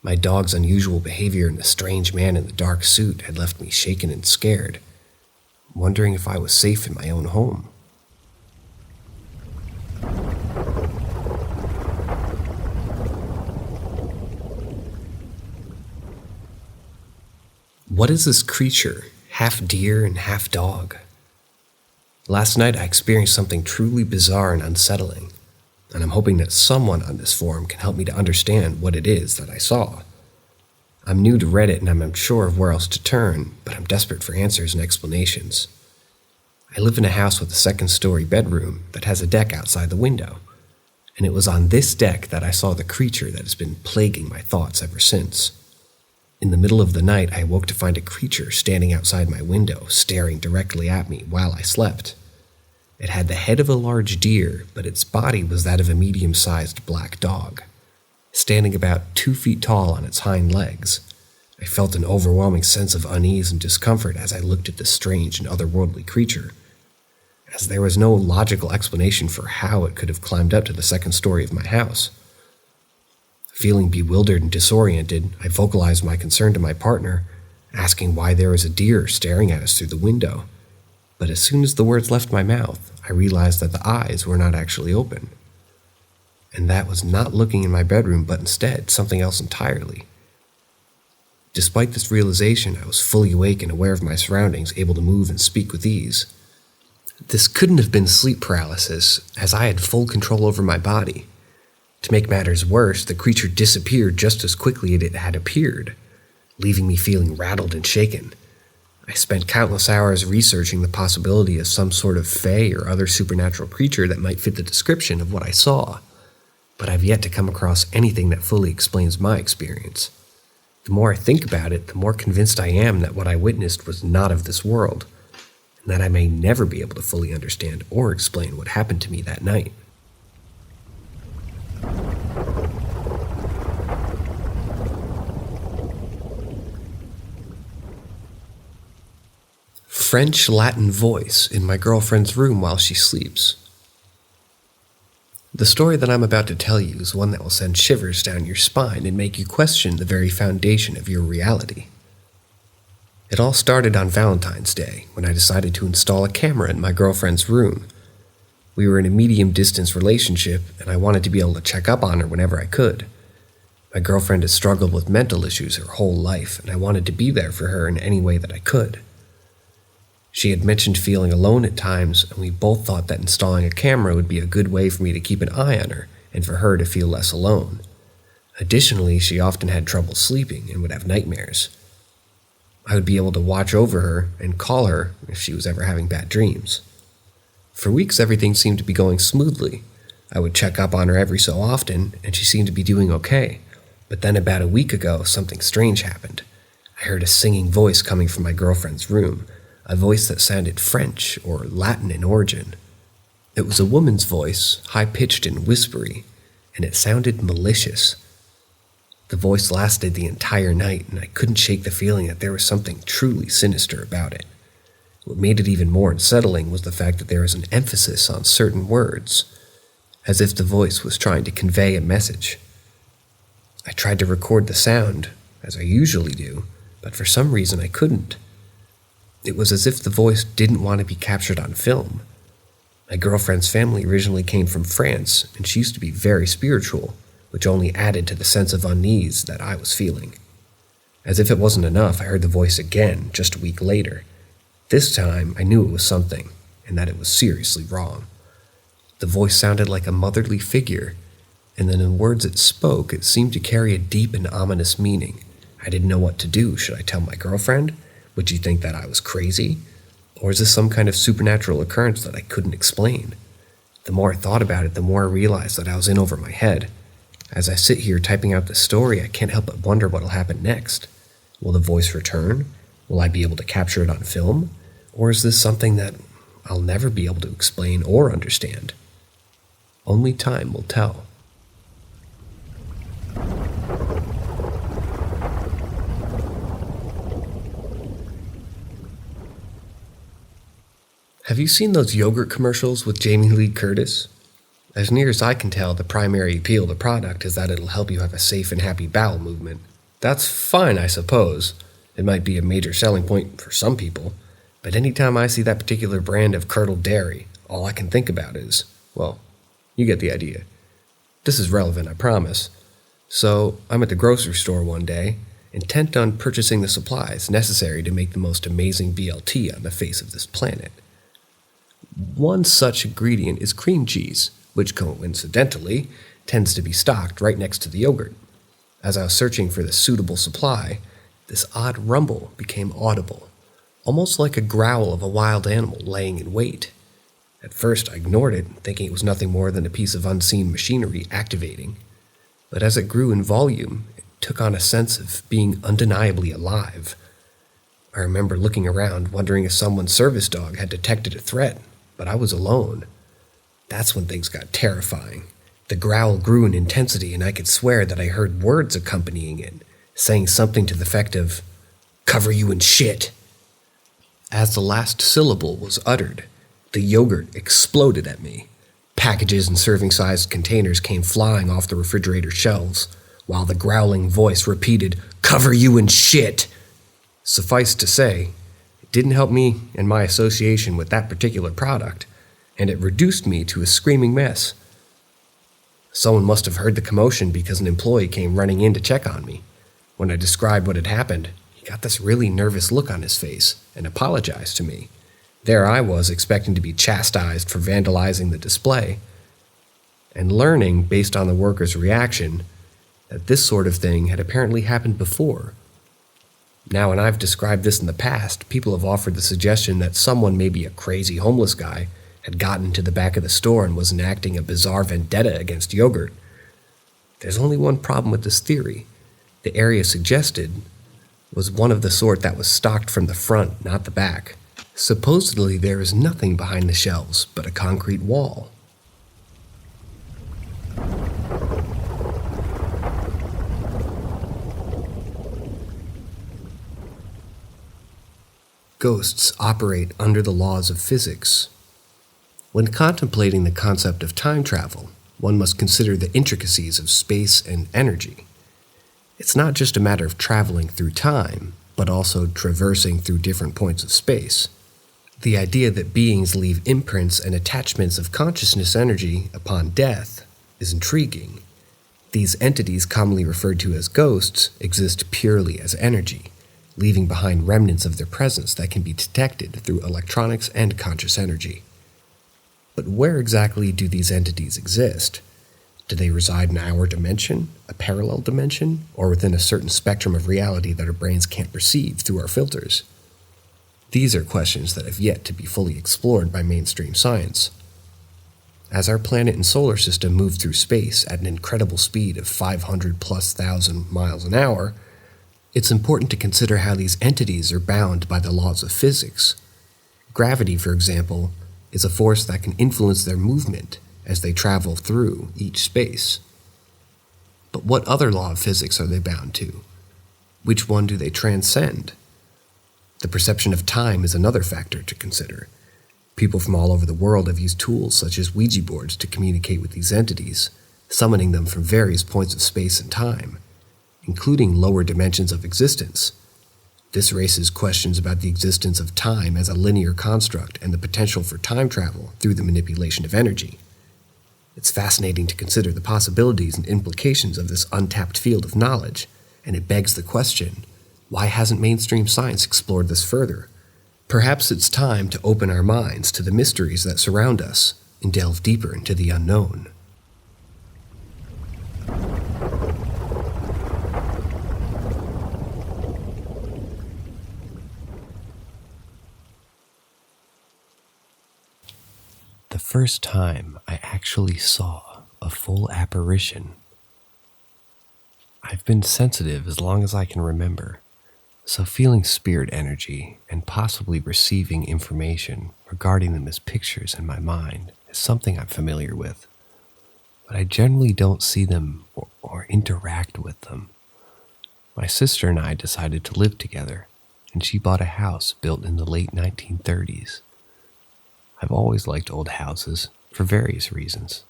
My dog's unusual behavior and the strange man in the dark suit had left me shaken and scared, wondering if I was safe in my own home. What is this creature, half deer and half dog? Last night I experienced something truly bizarre and unsettling, and I'm hoping that someone on this forum can help me to understand what it is that I saw. I'm new to Reddit and I'm unsure of where else to turn, but I'm desperate for answers and explanations. I live in a house with a second-story bedroom that has a deck outside the window, and it was on this deck that I saw the creature that has been plaguing my thoughts ever since. In the middle of the night, I awoke to find a creature standing outside my window, staring directly at me while I slept. It had the head of a large deer, but its body was that of a medium-sized black dog. Standing about 2 feet tall on its hind legs, I felt an overwhelming sense of unease and discomfort as I looked at this strange and otherworldly creature, as there was no logical explanation for how it could have climbed up to the second story of my house. Feeling bewildered and disoriented, I vocalized my concern to my partner, asking why there was a deer staring at us through the window. But as soon as the words left my mouth, I realized that the eyes were not actually open. And that was not looking in my bedroom, but instead something else entirely. Despite this realization, I was fully awake and aware of my surroundings, able to move and speak with ease. This couldn't have been sleep paralysis, as I had full control over my body. To make matters worse, the creature disappeared just as quickly as it had appeared, leaving me feeling rattled and shaken. I spent countless hours researching the possibility of some sort of fae or other supernatural creature that might fit the description of what I saw, but I've yet to come across anything that fully explains my experience. The more I think about it, the more convinced I am that what I witnessed was not of this world, and that I may never be able to fully understand or explain what happened to me that night. French-Latin voice in my girlfriend's room while she sleeps. The story that I'm about to tell you is one that will send shivers down your spine and make you question the very foundation of your reality. It all started on Valentine's Day, when I decided to install a camera in my girlfriend's room. We were in a medium-distance relationship, and I wanted to be able to check up on her whenever I could. My girlfriend has struggled with mental issues her whole life, and I wanted to be there for her in any way that I could. She had mentioned feeling alone at times, and we both thought that installing a camera would be a good way for me to keep an eye on her and for her to feel less alone. Additionally, she often had trouble sleeping and would have nightmares. I would be able to watch over her and call her if she was ever having bad dreams. For weeks, everything seemed to be going smoothly. I would check up on her every so often, and she seemed to be doing okay. But then about a week ago, something strange happened. I heard a singing voice coming from my girlfriend's room, a voice that sounded French or Latin in origin. It was a woman's voice, high-pitched and whispery, and it sounded malicious. The voice lasted the entire night, and I couldn't shake the feeling that there was something truly sinister about it. What made it even more unsettling was the fact that there was an emphasis on certain words, as if the voice was trying to convey a message. I tried to record the sound, as I usually do, but for some reason I couldn't. It was as if the voice didn't want to be captured on film. My girlfriend's family originally came from France, and she used to be very spiritual, which only added to the sense of unease that I was feeling. As if it wasn't enough, I heard the voice again just a week later. This time, I knew it was something, and that it was seriously wrong. The voice sounded like a motherly figure, and then in words it spoke, it seemed to carry a deep and ominous meaning. I didn't know what to do. Should I tell my girlfriend? Would she think that I was crazy? Or is this some kind of supernatural occurrence that I couldn't explain? The more I thought about it, the more I realized that I was in over my head. As I sit here typing out this story, I can't help but wonder what will happen next. Will the voice return? Will I be able to capture it on film? Or is this something that I'll never be able to explain or understand? Only time will tell. Have you seen those yogurt commercials with Jamie Lee Curtis? As near as I can tell, the primary appeal of the product is that it'll help you have a safe and happy bowel movement. That's fine, I suppose. It might be a major selling point for some people, but anytime I see that particular brand of curdled dairy, all I can think about is, well, you get the idea. This is relevant, I promise. So, I'm at the grocery store one day, intent on purchasing the supplies necessary to make the most amazing BLT on the face of this planet. One such ingredient is cream cheese, which coincidentally tends to be stocked right next to the yogurt. As I was searching for the suitable supply, this odd rumble became audible, almost like a growl of a wild animal laying in wait. At first I ignored it, thinking it was nothing more than a piece of unseen machinery activating. But as it grew in volume, it took on a sense of being undeniably alive. I remember looking around, wondering if someone's service dog had detected a threat, but I was alone. That's when things got terrifying. The growl grew in intensity, and I could swear that I heard words accompanying it, saying something to the effect of, "Cover you in shit." As the last syllable was uttered, the yogurt exploded at me. Packages and serving-sized containers came flying off the refrigerator shelves, while the growling voice repeated, "Cover you in shit." Suffice to say, it didn't help me in my association with that particular product, and it reduced me to a screaming mess. Someone must have heard the commotion because an employee came running in to check on me. When I described what had happened, he got this really nervous look on his face and apologized to me. There I was, expecting to be chastised for vandalizing the display, and learning, based on the worker's reaction, that this sort of thing had apparently happened before. Now, when I've described this in the past, people have offered the suggestion that someone, maybe a crazy homeless guy, had gotten to the back of the store and was enacting a bizarre vendetta against yogurt. There's only one problem with this theory. The area suggested was one of the sort that was stocked from the front, not the back. Supposedly, there is nothing behind the shelves but a concrete wall. Ghosts operate under the laws of physics. When contemplating the concept of time travel, one must consider the intricacies of space and energy. It's not just a matter of traveling through time, but also traversing through different points of space. The idea that beings leave imprints and attachments of consciousness energy upon death is intriguing. These entities, commonly referred to as ghosts, exist purely as energy, leaving behind remnants of their presence that can be detected through electronics and conscious energy. But where exactly do these entities exist? Do they reside in our dimension, a parallel dimension, or within a certain spectrum of reality that our brains can't perceive through our filters? These are questions that have yet to be fully explored by mainstream science. As our planet and solar system move through space at an incredible speed of 500,000+ miles an hour, it's important to consider how these entities are bound by the laws of physics. Gravity, for example, is a force that can influence their movement as they travel through each space. But what other law of physics are they bound to? Which one do they transcend? The perception of time is another factor to consider. People from all over the world have used tools such as Ouija boards to communicate with these entities, summoning them from various points of space and time, including lower dimensions of existence. This raises questions about the existence of time as a linear construct and the potential for time travel through the manipulation of energy. It's fascinating to consider the possibilities and implications of this untapped field of knowledge, and it begs the question, why hasn't mainstream science explored this further? Perhaps it's time to open our minds to the mysteries that surround us and delve deeper into the unknown. The first time I actually saw a full apparition. I've been sensitive as long as I can remember, so feeling spirit energy and possibly receiving information regarding them as pictures in my mind is something I'm familiar with, but I generally don't see them or interact with them. My sister and I decided to live together, and she bought a house built in the late 1930s. I've always liked old houses for various reasons.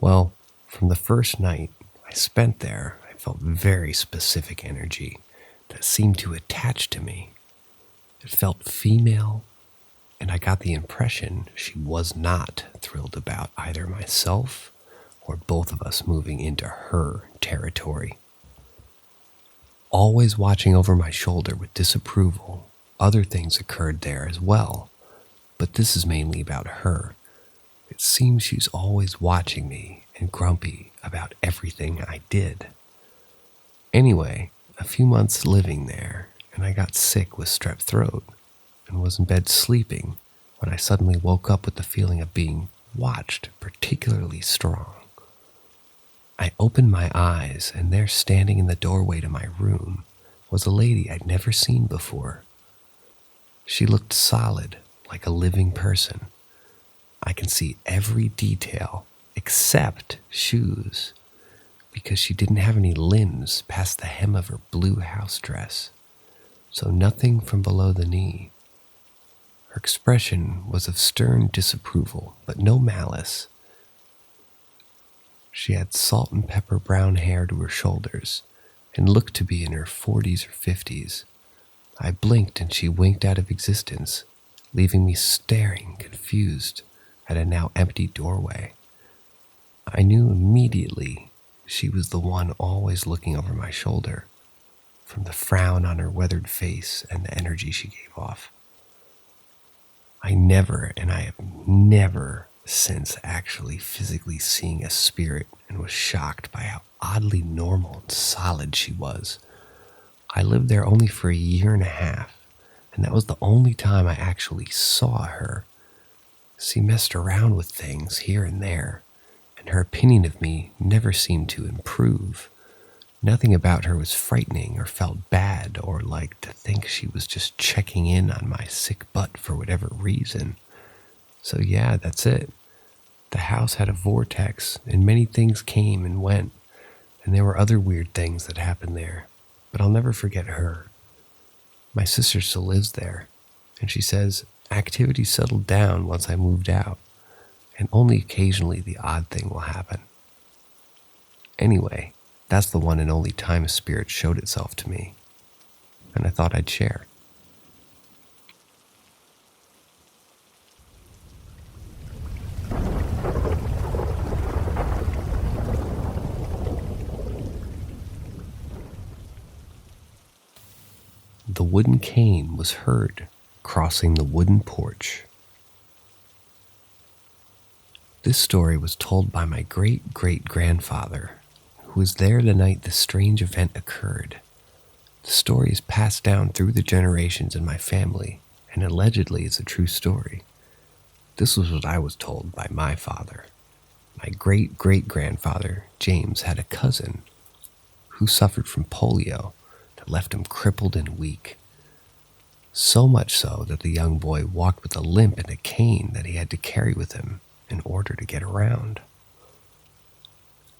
Well, from the first night I spent there, I felt very specific energy that seemed to attach to me. It felt female, and I got the impression she was not thrilled about either myself or both of us moving into her territory. Always watching over my shoulder with disapproval, other things occurred there as well. But this is mainly about her. It seems she's always watching me and grumpy about everything I did. Anyway, a few months living there, and I got sick with strep throat and was in bed sleeping when I suddenly woke up with the feeling of being watched particularly strong. I opened my eyes, and there standing in the doorway to my room was a lady I'd never seen before. She looked solid, like a living person. I can see every detail except shoes, because she didn't have any limbs past the hem of her blue house dress, so nothing from below the knee. Her expression was of stern disapproval, but no malice. She had salt and pepper brown hair to her shoulders and looked to be in her 40s or 50s. I blinked and she winked out of existence, leaving me staring, confused, at a now empty doorway. I knew immediately she was the one always looking over my shoulder, from the frown on her weathered face and the energy she gave off. I have never since actually physically seeing a spirit, and was shocked by how oddly normal and solid she was. I lived there only for a year and a half, and that was the only time I actually saw her. She messed around with things here and there, and her opinion of me never seemed to improve. Nothing about her was frightening or felt bad or like to think she was just checking in on my sick butt for whatever reason. So yeah, that's it. The house had a vortex, and many things came and went, and there were other weird things that happened there, but I'll never forget her. My sister still lives there, and she says activity settled down once I moved out, and only occasionally the odd thing will happen. Anyway, that's the one and only time a spirit showed itself to me, and I thought I'd share. The wooden cane was heard crossing the wooden porch. This story was told by my great-great-grandfather, who was there the night the strange event occurred. The story is passed down through the generations in my family, and allegedly is a true story. This was what I was told by my father. My great-great-grandfather, James, had a cousin who suffered from polio that left him crippled and weak. So much so that the young boy walked with a limp and a cane that he had to carry with him in order to get around.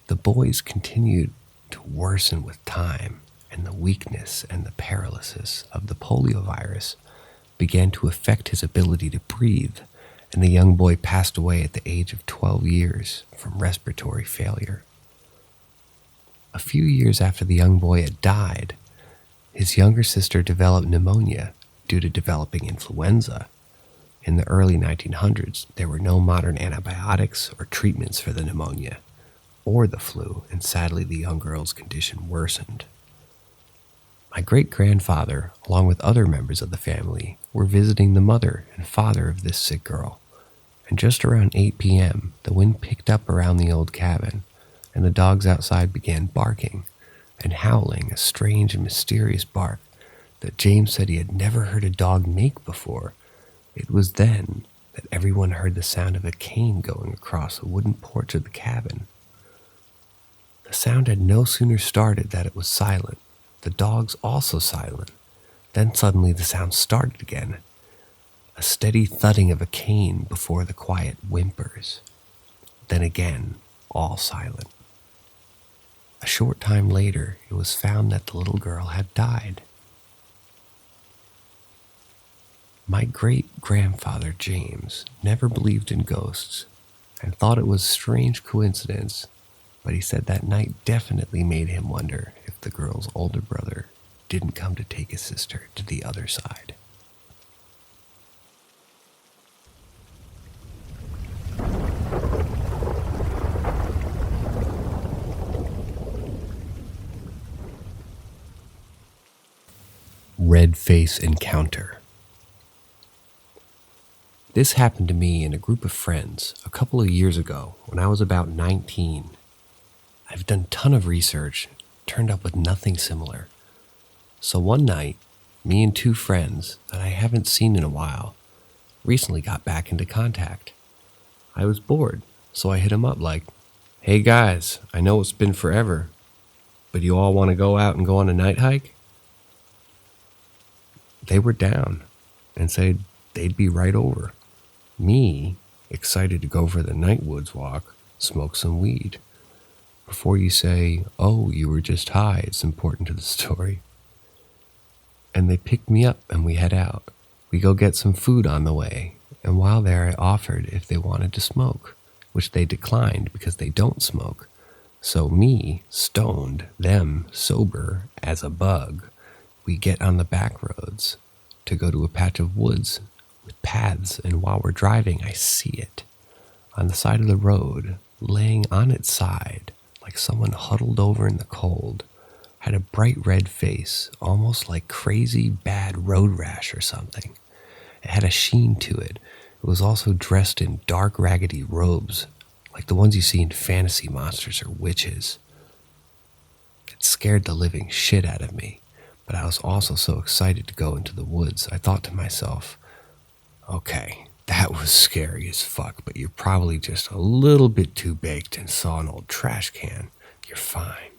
The boys continued to worsen with time, and the weakness and the paralysis of the polio virus began to affect his ability to breathe, and the young boy passed away at the age of 12 years from respiratory failure. A few years after the young boy had died, his younger sister developed pneumonia due to developing influenza. In the early 1900s, there were no modern antibiotics or treatments for the pneumonia or the flu, and sadly the young girl's condition worsened. My great-grandfather, along with other members of the family, were visiting the mother and father of this sick girl, and just around 8 p.m., the wind picked up around the old cabin, and the dogs outside began barking and howling a strange and mysterious bark that James said he had never heard a dog make before. It was then that everyone heard the sound of a cane going across a wooden porch of the cabin. The sound had no sooner started that it was silent. The dogs also silent. Then suddenly the sound started again, a steady thudding of a cane before the quiet whimpers. Then again, all silent. A short time later, it was found that the little girl had died. My great-grandfather James never believed in ghosts and thought it was a strange coincidence, but he said that night definitely made him wonder if the girl's older brother didn't come to take his sister to the other side. Red Face Encounter. This happened to me and a group of friends a couple of years ago when I was about 19. I've done a ton of research, turned up with nothing similar. So one night, me and two friends that I haven't seen in a while recently got back into contact. I was bored, so I hit them up like, "Hey guys, I know it's been forever, but you all want to go out and go on a night hike?" They were down and said they'd be right over. Me, excited to go for the night woods walk, smoke some weed. Before you say, "Oh, you were just high," it's important to the story. And they picked me up and we head out. We go get some food on the way, and while there I offered if they wanted to smoke, which they declined because they don't smoke. So me, stoned, them, sober as a bug, we get on the back roads to go to a patch of woods with paths, and while we're driving, I see it. On the side of the road, laying on its side, like someone huddled over in the cold, had a bright red face, almost like crazy bad road rash or something. It had a sheen to it. It was also dressed in dark, raggedy robes, like the ones you see in fantasy monsters or witches. It scared the living shit out of me, but I was also so excited to go into the woods, I thought to myself, okay, that was scary as fuck, but you're probably just a little bit too baked and saw an old trash can. You're fine.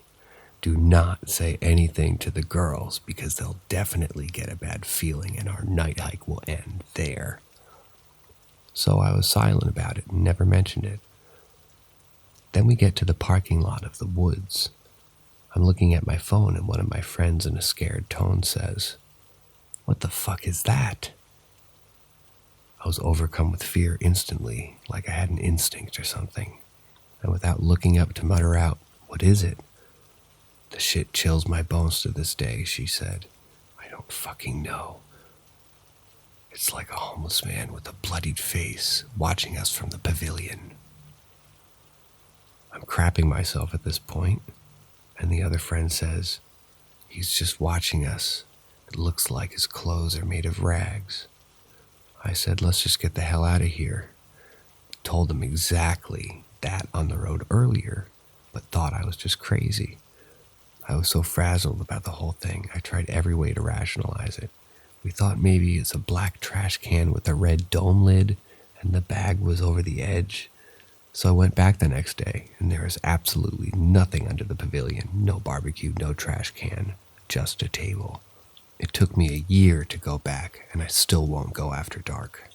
Do not say anything to the girls because they'll definitely get a bad feeling and our night hike will end there. So I was silent about it and never mentioned it. Then we get to the parking lot of the woods. I'm looking at my phone and one of my friends in a scared tone says, "What the fuck is that?" I was overcome with fear instantly, like I had an instinct or something, and without looking up to mutter out, "What is it?" "The shit chills my bones to this day," she said. "I don't fucking know. It's like a homeless man with a bloodied face watching us from the pavilion." I'm crapping myself at this point, and the other friend says, "He's just watching us. It looks like his clothes are made of rags." I said, "Let's just get the hell out of here." Told him exactly that on the road earlier, but thought I was just crazy. I was so frazzled about the whole thing, I tried every way to rationalize it. We thought maybe it's a black trash can with a red dome lid, and the bag was over the edge. So I went back the next day, and there was absolutely nothing under the pavilion. No barbecue, no trash can, just a table. It took me a year to go back, and I still won't go after dark.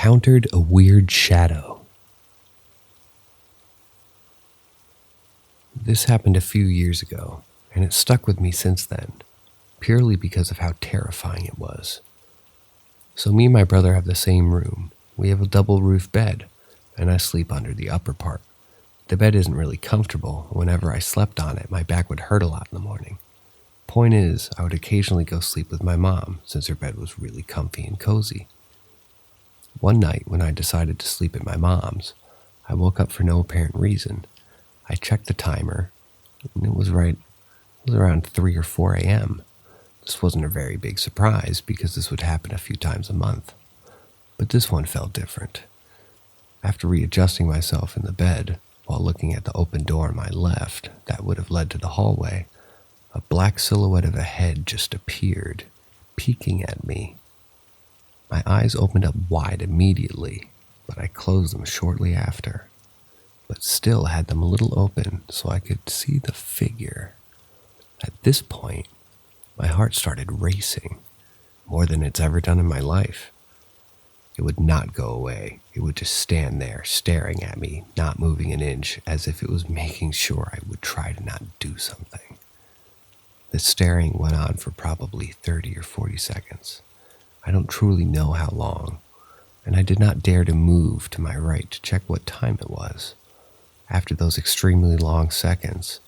encountered a weird shadow. This happened a few years ago, and it stuck with me since then, purely because of how terrifying it was. So me and my brother have the same room. We have a double roof bed, and I sleep under the upper part. The bed isn't really comfortable. Whenever I slept on it, my back would hurt a lot in the morning. Point is, I would occasionally go sleep with my mom, since her bed was really comfy and cozy. One night, when I decided to sleep at my mom's, I woke up for no apparent reason. I checked the timer, and it was around 3 or 4 a.m. This wasn't a very big surprise, because this would happen a few times a month. But this one felt different. After readjusting myself in the bed, while looking at the open door on my left that would have led to the hallway, a black silhouette of a head just appeared, peeking at me. My eyes opened up wide immediately, but I closed them shortly after, but still had them a little open so I could see the figure. At this point, my heart started racing, more than it's ever done in my life. It would not go away. It would just stand there, staring at me, not moving an inch, as if it was making sure I would try to not do something. The staring went on for probably 30 or 40 seconds. I don't truly know how long, and I did not dare to move to my right to check what time it was. After those extremely long seconds,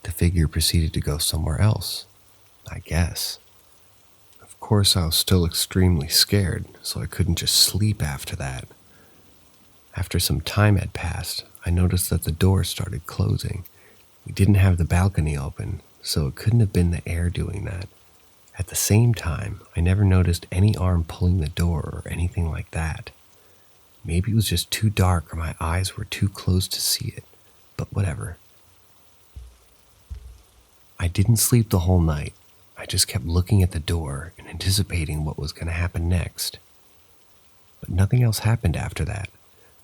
the figure proceeded to go somewhere else, I guess. Of course, I was still extremely scared, so I couldn't just sleep after that. After some time had passed, I noticed that the door started closing. We didn't have the balcony open, so it couldn't have been the air doing that. At the same time, I never noticed any arm pulling the door or anything like that. Maybe it was just too dark or my eyes were too closed to see it, but whatever. I didn't sleep the whole night. I just kept looking at the door and anticipating what was going to happen next. But nothing else happened after that.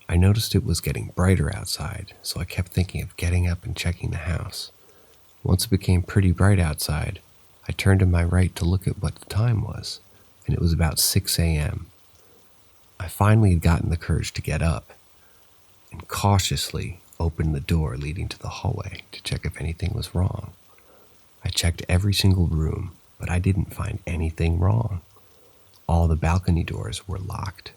I noticed it was getting brighter outside, so I kept thinking of getting up and checking the house. Once it became pretty bright outside, I turned to my right to look at what the time was, and it was about 6 a.m. I finally had gotten the courage to get up and cautiously opened the door leading to the hallway to check if anything was wrong. I checked every single room, but I didn't find anything wrong. All the balcony doors were locked.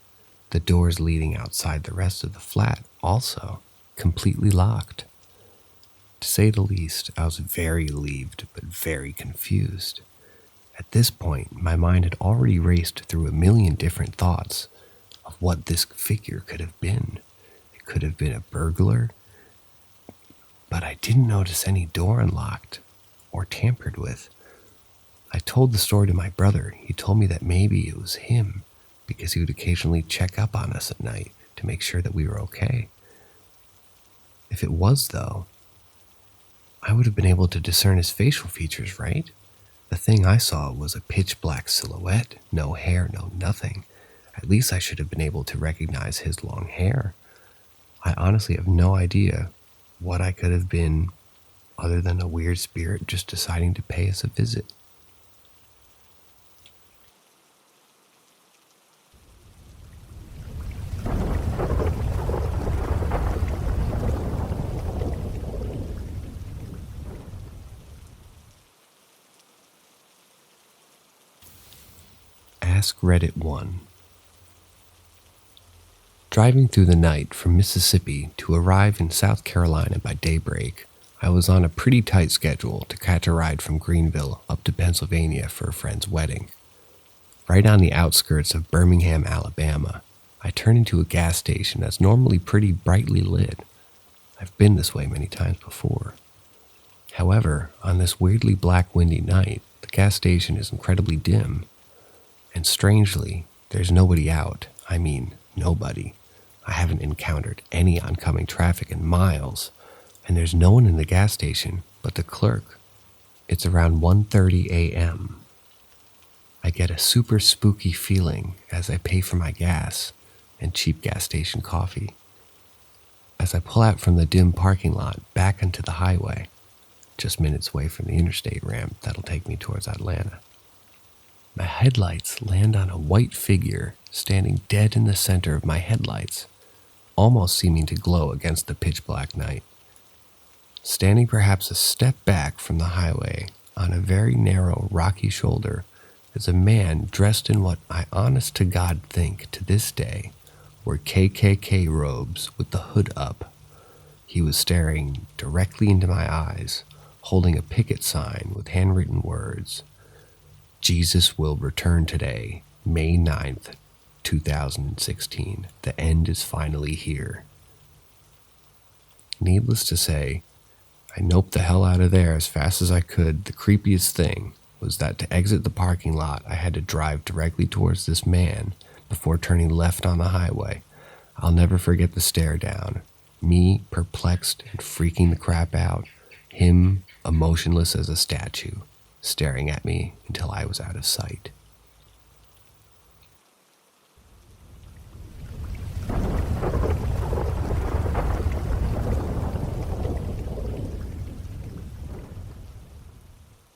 The doors leading outside the rest of the flat also completely locked. To say the least, I was very relieved but very confused. At this point, my mind had already raced through a million different thoughts of what this figure could have been. It could have been a burglar, but I didn't notice any door unlocked or tampered with. I told the story to my brother. He told me that maybe it was him because he would occasionally check up on us at night to make sure that we were okay. If it was, though, I would have been able to discern his facial features, right? The thing I saw was a pitch black silhouette, no hair, no nothing. At least I should have been able to recognize his long hair. I honestly have no idea what I could have been other than a weird spirit just deciding to pay us a visit. Ask Reddit 1. Driving through the night from Mississippi to arrive in South Carolina by daybreak, I was on a pretty tight schedule to catch a ride from Greenville up to Pennsylvania for a friend's wedding. Right on the outskirts of Birmingham, Alabama, I turned into a gas station that's normally pretty brightly lit. I've been this way many times before. However, on this weirdly black windy night, the gas station is incredibly dim. And strangely, there's nobody out. I mean, nobody. I haven't encountered any oncoming traffic in miles, and there's no one in the gas station but the clerk. It's around 1:30 a.m. I get a super spooky feeling as I pay for my gas and cheap gas station coffee. As I pull out from the dim parking lot back onto the highway, just minutes away from the interstate ramp that'll take me towards Atlanta. My headlights land on a white figure standing dead in the center of my headlights, almost seeming to glow against the pitch black night. Standing perhaps a step back from the highway on a very narrow, rocky shoulder is a man dressed in what I honest to God think to this day were KKK robes with the hood up. He was staring directly into my eyes, holding a picket sign with handwritten words, "Jesus will return today, May 9th, 2016. The end is finally here." Needless to say, I noped the hell out of there as fast as I could. The creepiest thing was that to exit the parking lot, I had to drive directly towards this man before turning left on the highway. I'll never forget the stare down. Me, perplexed and freaking the crap out. Him, emotionless as a statue, staring at me until I was out of sight.